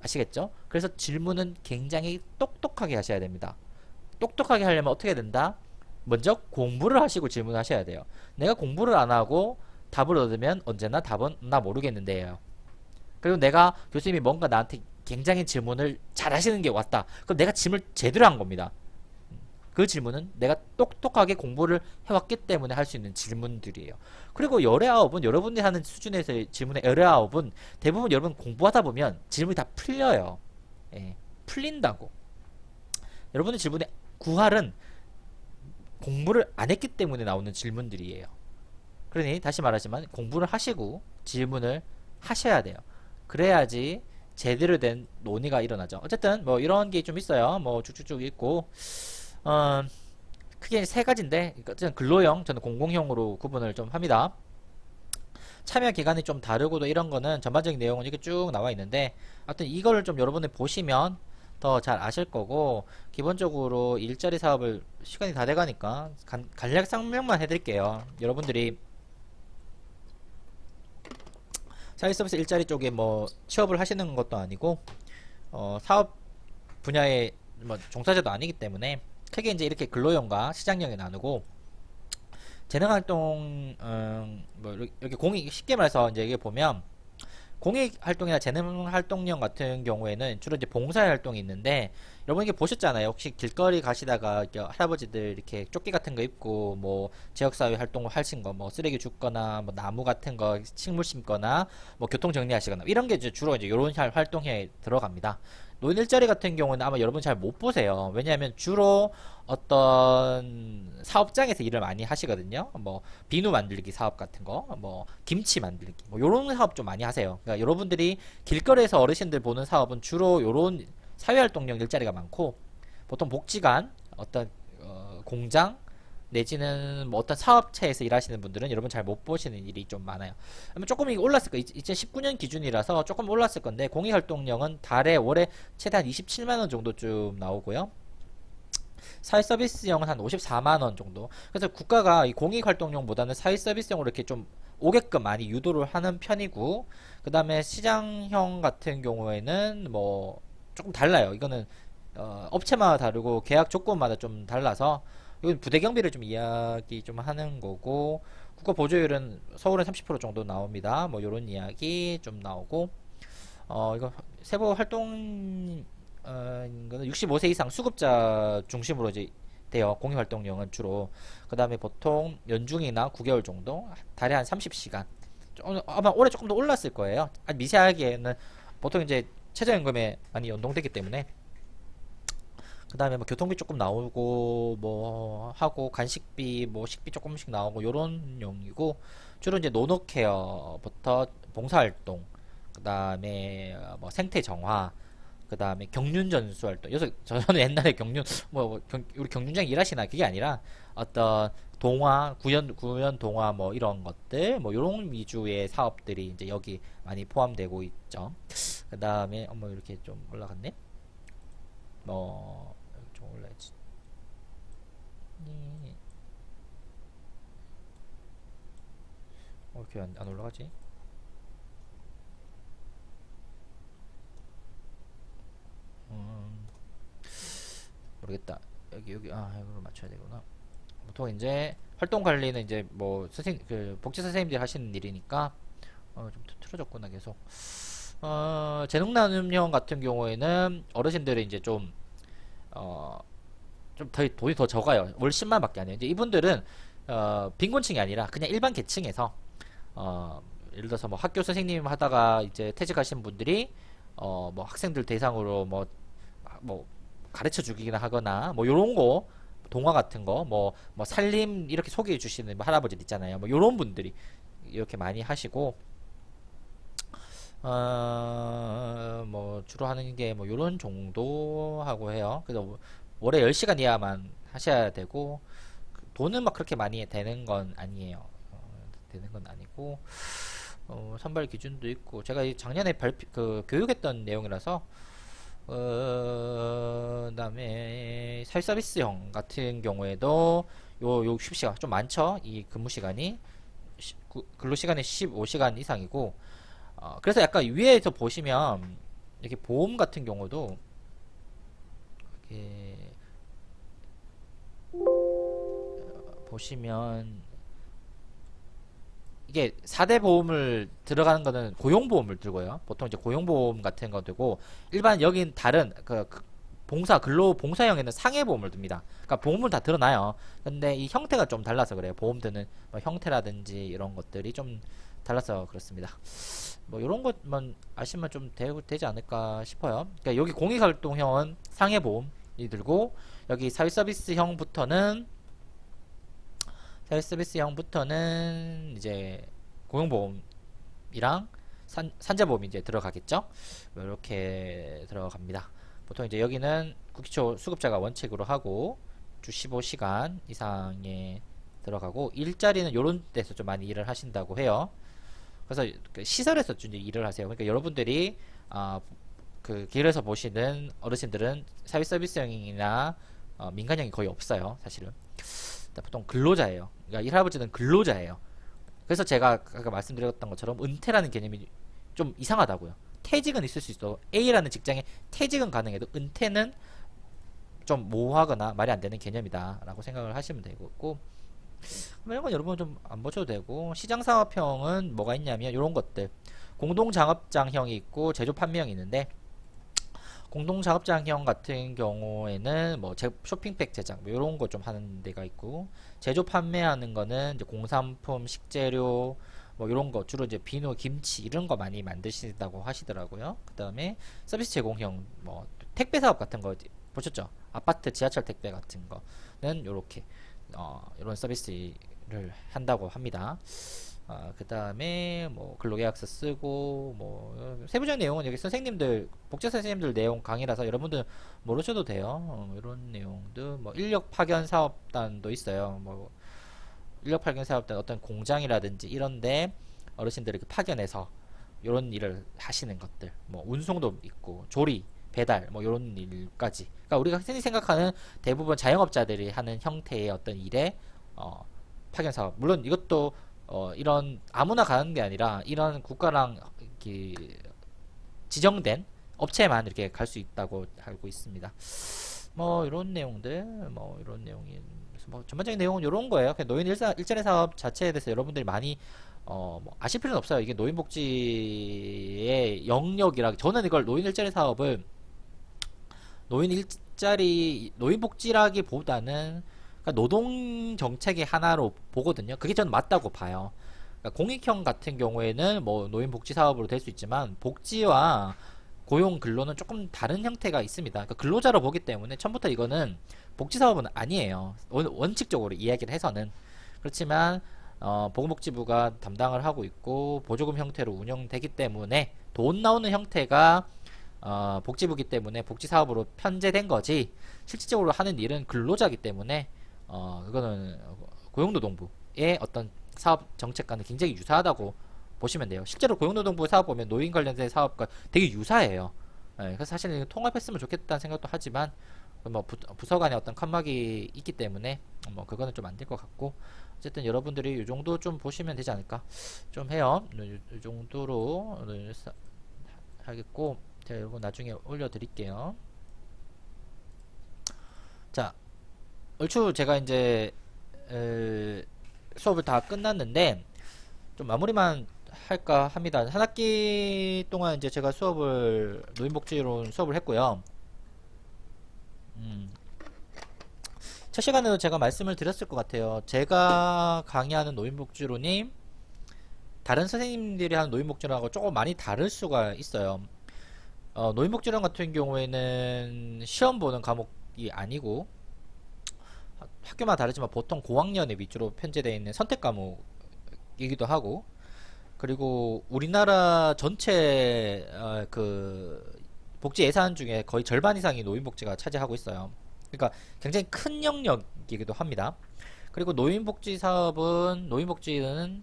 아시겠죠? 그래서 질문은 굉장히 똑똑하게 하셔야 됩니다. 똑똑하게 하려면 어떻게 된다? 먼저 공부를 하시고 질문하셔야 돼요. 내가 공부를 안 하고 답을 얻으면 언제나 답은 나 모르겠는데요. 그리고 내가 교수님이 뭔가 나한테 굉장히 질문을 잘 하시는 게 왔다. 그럼 내가 질문을 제대로 한 겁니다. 그 질문은 내가 똑똑하게 공부를 해왔기 때문에 할 수 있는 질문들이에요. 그리고 열의 아홉은 여러분이 하는 수준에서의 질문의 열의 아홉은 대부분 여러분 공부하다 보면 질문이 다 풀려요. 예, 풀린다고. 여러분의 질문의 구할은 공부를 안 했기 때문에 나오는 질문들이에요. 그러니 다시 말하지만 공부를 하시고 질문을 하셔야 돼요. 그래야지 제대로 된 논의가 일어나죠. 어쨌든 뭐 이런 게 좀 있어요. 뭐 쭉쭉쭉 있고 크게 세 가지인데 어쨌든 근로형, 저는 공공형으로 구분을 좀 합니다. 참여 기간이 좀 다르고도 이런 거는 전반적인 내용은 이렇게 쭉 나와 있는데 하여튼 이거를 좀 여러분이 보시면 더 잘 아실 거고, 기본적으로 일자리 사업을 시간이 다 돼가니까 간략 설명만 해드릴게요. 여러분들이 사회서비스 일자리 쪽에 뭐 취업을 하시는 것도 아니고 사업 분야의 뭐 종사자도 아니기 때문에 크게 이제 이렇게 근로형과 시장형에 나누고, 재능활동 뭐 이렇게 공익, 쉽게 말해서 이제 이게 보면 공익활동이나 재능활동형 같은 경우에는 주로 이제 봉사활동이 있는데, 여러분 이게 보셨잖아요. 혹시 길거리 가시다가 할아버지들 이렇게 조끼 같은 거 입고 뭐 지역사회 활동을 하신 거, 뭐 쓰레기 줍거나 뭐 나무 같은 거 식물 심거나 뭐 교통 정리하시거나 이런 게 이제 주로 이제 이런 활동에 들어갑니다. 노인 일자리 같은 경우는 아마 여러분 잘 못 보세요. 왜냐하면 주로 어떤 사업장에서 일을 많이 하시거든요. 뭐 비누 만들기 사업 같은 거, 뭐 김치 만들기, 뭐 요런 사업 좀 많이 하세요. 그러니까 여러분들이 길거리에서 어르신들 보는 사업은 주로 요런 사회활동형 일자리가 많고, 보통 복지관, 어떤 공장 내지는 뭐 어떤 사업체에서 일하시는 분들은 여러분 잘 못 보시는 일이 좀 많아요. 조금 이게 올랐을 거예요. 2019년 기준이라서 조금 올랐을 건데, 공익활동령은 달에 월에 최대 한 27만원 정도쯤 나오고요. 사회서비스형은 한 54만원 정도. 그래서 국가가 이 공익활동용보다는 사회서비스형으로 이렇게 좀 오게끔 많이 유도를 하는 편이고, 그 다음에 시장형 같은 경우에는 뭐 조금 달라요. 이거는 업체마다 다르고 계약 조건마다 좀 달라서 이건 부대 경비를 좀 이야기 좀 하는 거고, 국가 보조율은 서울은 30% 정도 나옵니다. 뭐 요런 이야기 좀 나오고, 이거 세부 활동 이거는 65세 이상 수급자 중심으로 이제 돼요. 공익활동령은 주로. 그 다음에 보통 연중이나 9개월 정도, 달에 한 30시간. 아마 올해 조금 더 올랐을 거예요. 미세하게는 보통 이제 최저임금에 많이 연동되기 때문에. 그 다음에 뭐 교통비 조금 나오고 뭐 하고, 간식비 뭐 식비 조금씩 나오고 요런 용이고, 주로 이제 노노케어부터 봉사활동, 그 다음에 뭐 생태정화, 그 다음에 경륜전수 활동. 여기서 저는 옛날에 경륜 우리 경륜장 일하시나 그게 아니라 어떤 동화, 구연 동화 뭐 이런 것들, 뭐 요런 위주의 사업들이 이제 여기 많이 포함되고 있죠. 그 다음에 뭐 이렇게 좀 올라갔네. 뭐 좀 올라야지. 이렇게 안 올라가지? 모르겠다. 여기 이걸 맞춰야 되구나. 보통 이제 활동 관리는 이제 뭐 복지 선생님들이 하시는 일이니까 좀 틀어졌구나 계속. 재능 나눔형 같은 경우에는 어르신들이 이제 좀 돈이 더 적어요. 월 10만 밖에 안 해요. 이제 이분들은 빈곤층이 아니라 그냥 일반 계층에서 예를 들어서 뭐 학교 선생님 하다가 이제 퇴직하신 분들이 뭐 학생들 대상으로 뭐 가르쳐 주기나 하거나 뭐 요런 거, 동화 같은 거, 뭐 살림 이렇게 소개해 주시는 뭐 할아버지들 있잖아요. 뭐 요런 분들이 이렇게 많이 하시고, 뭐 주로 하는 게 뭐 요런 정도 하고 해요. 그래서 월에 10시간 이하만 하셔야 되고, 돈은 막 그렇게 많이 되는 건 아니에요. 되는 건 아니고, 선발 기준도 있고, 제가 작년에 교육했던 내용이라서, 그다음에 사회서비스형 같은 경우에도 요 휴식시간 좀 많죠. 이 근무시간이 근로시간이 15시간 이상이고, 그래서 약간 위에서 보시면 이렇게 보험 같은 경우도 이렇게 보시면 이게 4대 보험을 들어가는 거는 고용보험을 들고요. 보통 이제 고용보험 같은 거 들고 일반 여긴 다른 봉사 근로봉사형에는 상해보험을 듭니다. 그러니까 보험은 다 드러나요. 근데 이 형태가 좀 달라서 그래요. 보험 드는 뭐 형태라든지 이런 것들이 좀 달라서 그렇습니다. 뭐 이런 것만 아시면 좀 되지 않을까 싶어요. 그러니까 여기 공익활동형은 상해보험이 들고 여기 사회서비스형부터는 이제 고용보험이랑 산재보험이 이제 들어가겠죠. 이렇게 들어갑니다. 보통 이제 여기는 국기초 수급자가 원칙으로 하고 주 15시간 이상에 들어가고 일자리는 요런 데서 좀 많이 일을 하신다고 해요. 그래서 그 시설에서 좀 이제 일을 하세요. 그러니까 여러분들이 그 길에서 보시는 어르신들은 사회 서비스형이나 민간형이 거의 없어요. 사실은 보통 근로자예요. 그러니까 일할아버지는 근로자예요. 그래서 제가 아까 말씀드렸던 것처럼 은퇴라는 개념이 좀 이상하다고요. 퇴직은 있을 수 있어. A라는 직장에 퇴직은 가능해도 은퇴는 좀 모호하거나 말이 안 되는 개념이다 라고 생각을 하시면 되고, 이런 건 여러분 좀 안 보셔도 되고, 시장사업형은 뭐가 있냐면 이런 것들 공동작업장형이 있고 제조판매형이 있는데, 공동작업장형 같은 경우에는 뭐 쇼핑백 제작 뭐 이런 거 좀 하는 데가 있고, 제조 판매하는 거는 이제 공산품, 식재료 뭐 이런 거 주로 이제 비누, 김치 이런 거 많이 만드신다고 하시더라고요. 그 다음에 서비스 제공형 뭐 택배 사업 같은 거 보셨죠? 아파트, 지하철 택배 같은 거는 요렇게 이런 서비스를 한다고 합니다. 그 다음에 뭐 근로계약서 쓰고 뭐 세부적인 내용은 여기 선생님들 복지 선생님들 내용 강의라서 여러분들 모르셔도 돼요. 이런 내용도 뭐 인력 파견 사업단도 있어요. 뭐 인력 파견 사업단 어떤 공장이라든지 이런데 어르신들을 이렇게 파견해서 이런 일을 하시는 것들, 뭐 운송도 있고 조리, 배달 뭐 이런 일까지. 그러니까 우리가 흔히 생각하는 대부분 자영업자들이 하는 형태의 어떤 일에 파견 사업. 물론 이것도 이런 아무나 가는 게 아니라 이런 국가랑 지정된 업체만 이렇게 갈 수 있다고 알고 있습니다. 뭐 이런 내용들, 뭐 이런 내용이 뭐 전반적인 내용은 이런 거예요. 그냥 노인 일자리 사업 자체에 대해서 여러분들이 많이 뭐 아실 필요는 없어요. 이게 노인복지의 영역이라. 저는 이걸 노인 일자리 사업을 노인복지라기보다는 노동 정책의 하나로 보거든요. 그게 저는 맞다고 봐요. 그러니까 공익형 같은 경우에는 뭐 노인복지 사업으로 될 수 있지만 복지와 고용 근로는 조금 다른 형태가 있습니다. 그러니까 근로자로 보기 때문에 처음부터 이거는 복지 사업은 아니에요. 원칙적으로 이야기를 해서는. 그렇지만 보건복지부가 담당을 하고 있고 보조금 형태로 운영되기 때문에 돈 나오는 형태가 복지부기 때문에 복지 사업으로 편제된 거지, 실질적으로 하는 일은 근로자기 때문에 그거는 고용노동부의 어떤 사업 정책과는 굉장히 유사하다고 보시면 돼요. 실제로 고용노동부 사업 보면 노인 관련된 사업과 되게 유사해요. 그래서 사실은 통합했으면 좋겠다는 생각도 하지만 뭐 부서 간에 어떤 칸막이 있기 때문에 뭐 그거는 좀 안 될 것 같고, 어쨌든 여러분들이 이 정도 좀 보시면 되지 않을까 좀 해요. 이 정도로 하겠고, 제가 이거 나중에 올려드릴게요. 자, 얼추 제가 이제 수업을 다 끝났는데 좀 마무리만 할까 합니다. 한 학기 동안 이제 제가 노인복지론 수업을 했고요. 첫 시간에도 제가 말씀을 드렸을 것 같아요. 제가 강의하는 노인복지론이 다른 선생님들이 하는 노인복지론하고 조금 많이 다를 수가 있어요. 노인복지론 같은 경우에는 시험 보는 과목이 아니고 학교마다 다르지만 보통 고학년에 위주로 편제되어 있는 선택 과목이기도 하고, 그리고 우리나라 전체 그 복지 예산 중에 거의 절반 이상이 노인복지가 차지하고 있어요. 그러니까 굉장히 큰 영역이기도 합니다. 그리고 노인복지는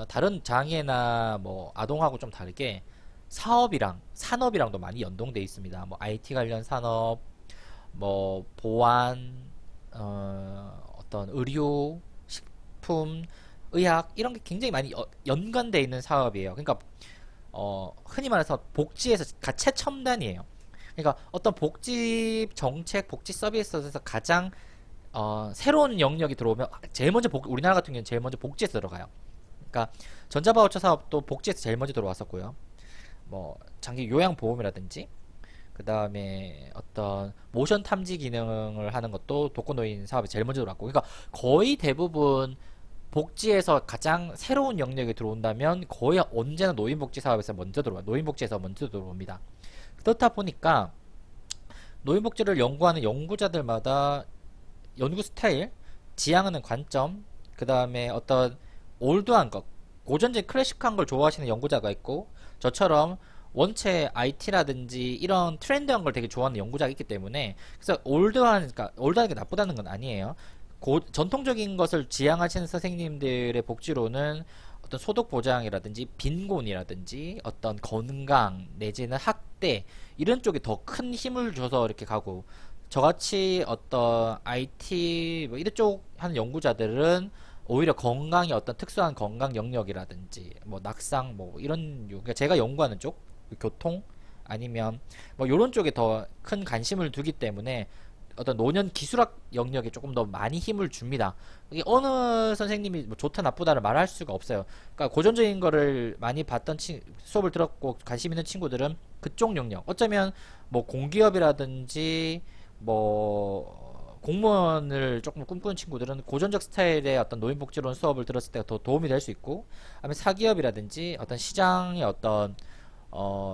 다른 장애나 뭐 아동하고 좀 다르게 사업이랑 산업이랑도 많이 연동되어 있습니다. 뭐 IT 관련 산업, 뭐 보안, 어떤 의료, 식품, 의학 이런 게 굉장히 많이 연관되어 있는 사업이에요. 그러니까 흔히 말해서 복지에서 최첨단이에요. 그러니까 어떤 복지 정책, 복지 서비스에서 가장 새로운 영역이 들어오면 제일 먼저 우리나라 같은 경우는 제일 먼저 복지에서 들어가요. 그러니까 전자바우처 사업도 복지에서 제일 먼저 들어왔었고요. 뭐 장기 요양보험이라든지 그 다음에 어떤 모션 탐지 기능을 하는 것도 독거노인 사업이 제일 먼저 들어왔고, 그러니까 거의 대부분 복지에서 가장 새로운 영역에 들어온다면 거의 언제나 노인복지 사업에서 먼저 들어와요. 노인복지에서 먼저 들어옵니다. 그렇다 보니까 노인복지를 연구하는 연구자들마다 연구 스타일, 지향하는 관점, 그 다음에 어떤 올드한 것, 고전적인 클래식한 걸 좋아하시는 연구자가 있고, 저처럼 원체 IT라든지 이런 트렌드한 걸 되게 좋아하는 연구자가 있기 때문에, 그래서 그러니까 올드한 게 나쁘다는 건 아니에요. 전통적인 것을 지향하시는 선생님들의 복지로는 어떤 소득 보장이라든지 빈곤이라든지 어떤 건강 내지는 학대 이런 쪽에 더 큰 힘을 줘서 이렇게 가고, 저같이 어떤 IT 뭐 이런 쪽 하는 연구자들은 오히려 건강이 어떤 특수한 건강 영역이라든지 뭐 낙상 뭐 이런 그러니까 제가 연구하는 쪽 교통 아니면 뭐 이런 쪽에 더 큰 관심을 두기 때문에 어떤 노년 기술학 영역에 조금 더 많이 힘을 줍니다. 이게 어느 선생님이 뭐 좋다 나쁘다를 말할 수가 없어요. 그러니까 고전적인 거를 많이 봤던 수업을 들었고 관심 있는 친구들은 그쪽 영역, 어쩌면 뭐 공기업이라든지 뭐 공무원을 조금 꿈꾸는 친구들은 고전적 스타일의 어떤 노인복지론 수업을 들었을 때가 더 도움이 될 수 있고, 아니면 사기업이라든지 어떤 시장의 어떤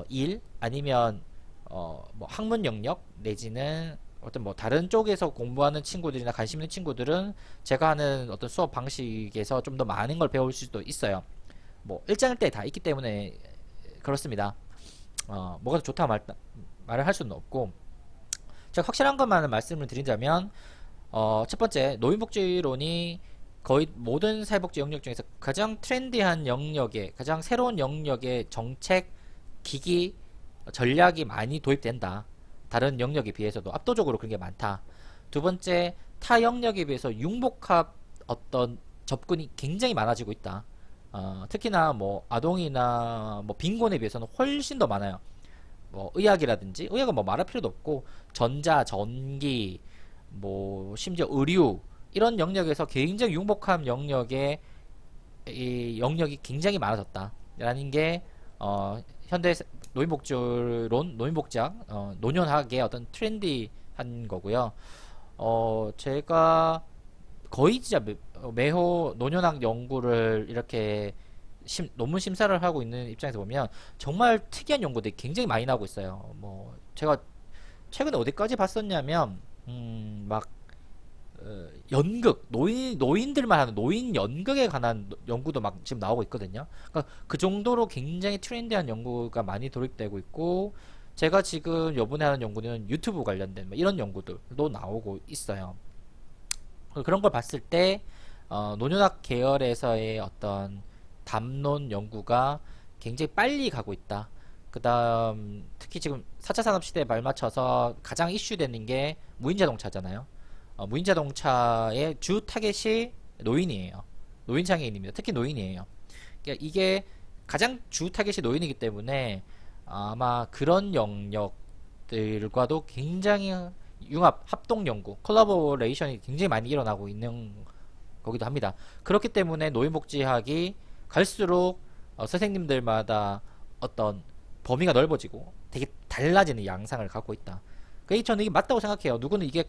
일 아니면 뭐 학문 영역 내지는 어떤 뭐 다른 쪽에서 공부하는 친구들이나 관심 있는 친구들은 제가 하는 어떤 수업 방식에서 좀 더 많은 걸 배울 수도 있어요. 뭐 일장일대 다 있기 때문에 그렇습니다. 뭐가 더 좋다 말을 할 수는 없고, 제가 확실한 것만 말씀을 드리자면 첫 번째, 노인복지론이 거의 모든 사회복지 영역 중에서 가장 트렌디한 영역에, 가장 새로운 영역의 정책, 기기, 전략이 많이 도입된다. 다른 영역에 비해서도 압도적으로 그런 게 많다. 두 번째, 타 영역에 비해서 융복합 어떤 접근이 굉장히 많아지고 있다. 특히나 뭐 아동이나 뭐 빈곤에 비해서는 훨씬 더 많아요. 뭐 의학이라든지, 의학은 뭐 말할 필요도 없고, 전자, 전기, 뭐 심지어 의류 이런 영역에서 굉장히 융복합 영역에 이 영역이 굉장히 많아졌다 라는 게 현대 노인복지론, 노인복지학, 노년학의 어떤 트렌디한 거고요. 제가 거의 진짜 매호 노년학 연구를 이렇게 논문 심사를 하고 있는 입장에서 보면 정말 특이한 연구들이 굉장히 많이 나오고 있어요. 뭐 제가 최근에 어디까지 봤었냐면 막 연극, 노인들만 하는 노인 연극에 관한 연구도 막 지금 나오고 있거든요. 그러니까 그 정도로 굉장히 트렌디한 연구가 많이 도입되고 있고, 제가 지금 요번에 하는 연구는 유튜브 관련된 뭐 이런 연구들도 나오고 있어요. 그런 걸 봤을 때 노년학 계열에서의 어떤 담론 연구가 굉장히 빨리 가고 있다. 그 다음 특히 지금 4차 산업시대에 발맞춰서 가장 이슈되는 게 무인자동차잖아요. 무인자동차의 주 타겟이 노인이에요. 노인 장애인입니다. 특히 노인이에요. 그러니까 이게 가장 주 타겟이 노인이기 때문에 아마 그런 영역들과도 굉장히 융합, 합동 연구, 콜라보레이션이 굉장히 많이 일어나고 있는 거기도 합니다. 그렇기 때문에 노인복지학이 갈수록 선생님들마다 어떤 범위가 넓어지고 되게 달라지는 양상을 갖고 있다. 그러니까 저는 이게 맞다고 생각해요. 누구는 이게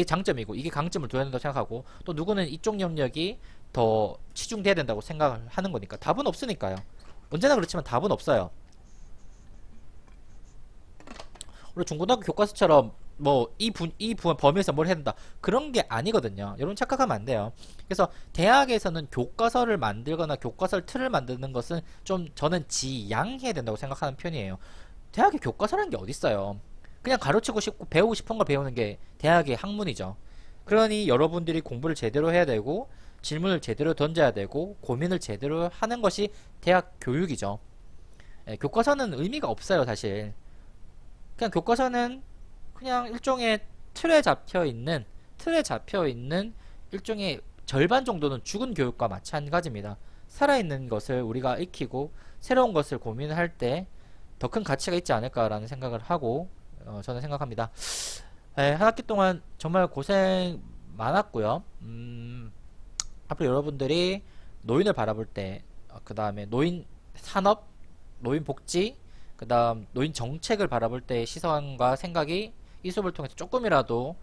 장점이고 이게 강점을 둬야 된다고 생각하고, 또 누구는 이쪽 영역이 더 치중돼야 된다고 생각을 하는 거니까. 답은 없으니까요. 언제나 그렇지만 답은 없어요. 우리 중고등학교 교과서처럼 뭐 이 범위에서 뭘 해야 된다 그런 게 아니거든요. 여러분 착각하면 안 돼요. 그래서 대학에서는 교과서를 만들거나 교과서를 틀을 만드는 것은 좀 저는 지양해야 된다고 생각하는 편이에요. 대학에 교과서라는 게 어딨어요. 그냥 가르치고 싶고 배우고 싶은 걸 배우는 게 대학의 학문이죠. 그러니 여러분들이 공부를 제대로 해야 되고, 질문을 제대로 던져야 되고, 고민을 제대로 하는 것이 대학 교육이죠. 교과서는 의미가 없어요, 사실. 그냥 교과서는 그냥 일종의 틀에 잡혀 있는 일종의 절반 정도는 죽은 교육과 마찬가지입니다. 살아있는 것을 우리가 익히고 새로운 것을 고민할 때 더 큰 가치가 있지 않을까라는 생각을 하고 저는 생각합니다. 한 학기 동안 정말 고생 많았고요. 앞으로 여러분들이 노인을 바라볼 때, 그 다음에 노인 산업, 노인 복지, 그 다음 노인 정책을 바라볼 때의 시선과 생각이 이 수업을 통해서 조금이라도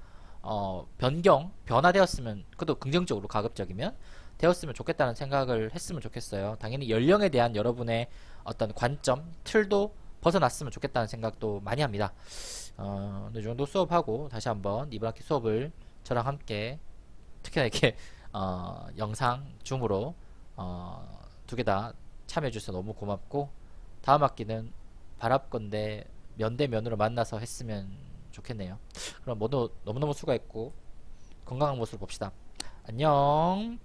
변화되었으면, 그것도 긍정적으로 가급적이면 되었으면 좋겠다는 생각을 했으면 좋겠어요. 당연히 연령에 대한 여러분의 어떤 관점, 틀도 벗어났으면 좋겠다는 생각도 많이 합니다. 이 정도 수업하고 다시 한번 이번 학기 수업을 저랑 함께, 특히나 이렇게 영상 줌으로 두 개 다 참여해 주셔서 너무 고맙고, 다음 학기는 바랍건대 면대면으로 만나서 했으면 좋겠네요. 그럼 모두 너무너무 수고했고 건강한 모습을 봅시다. 안녕.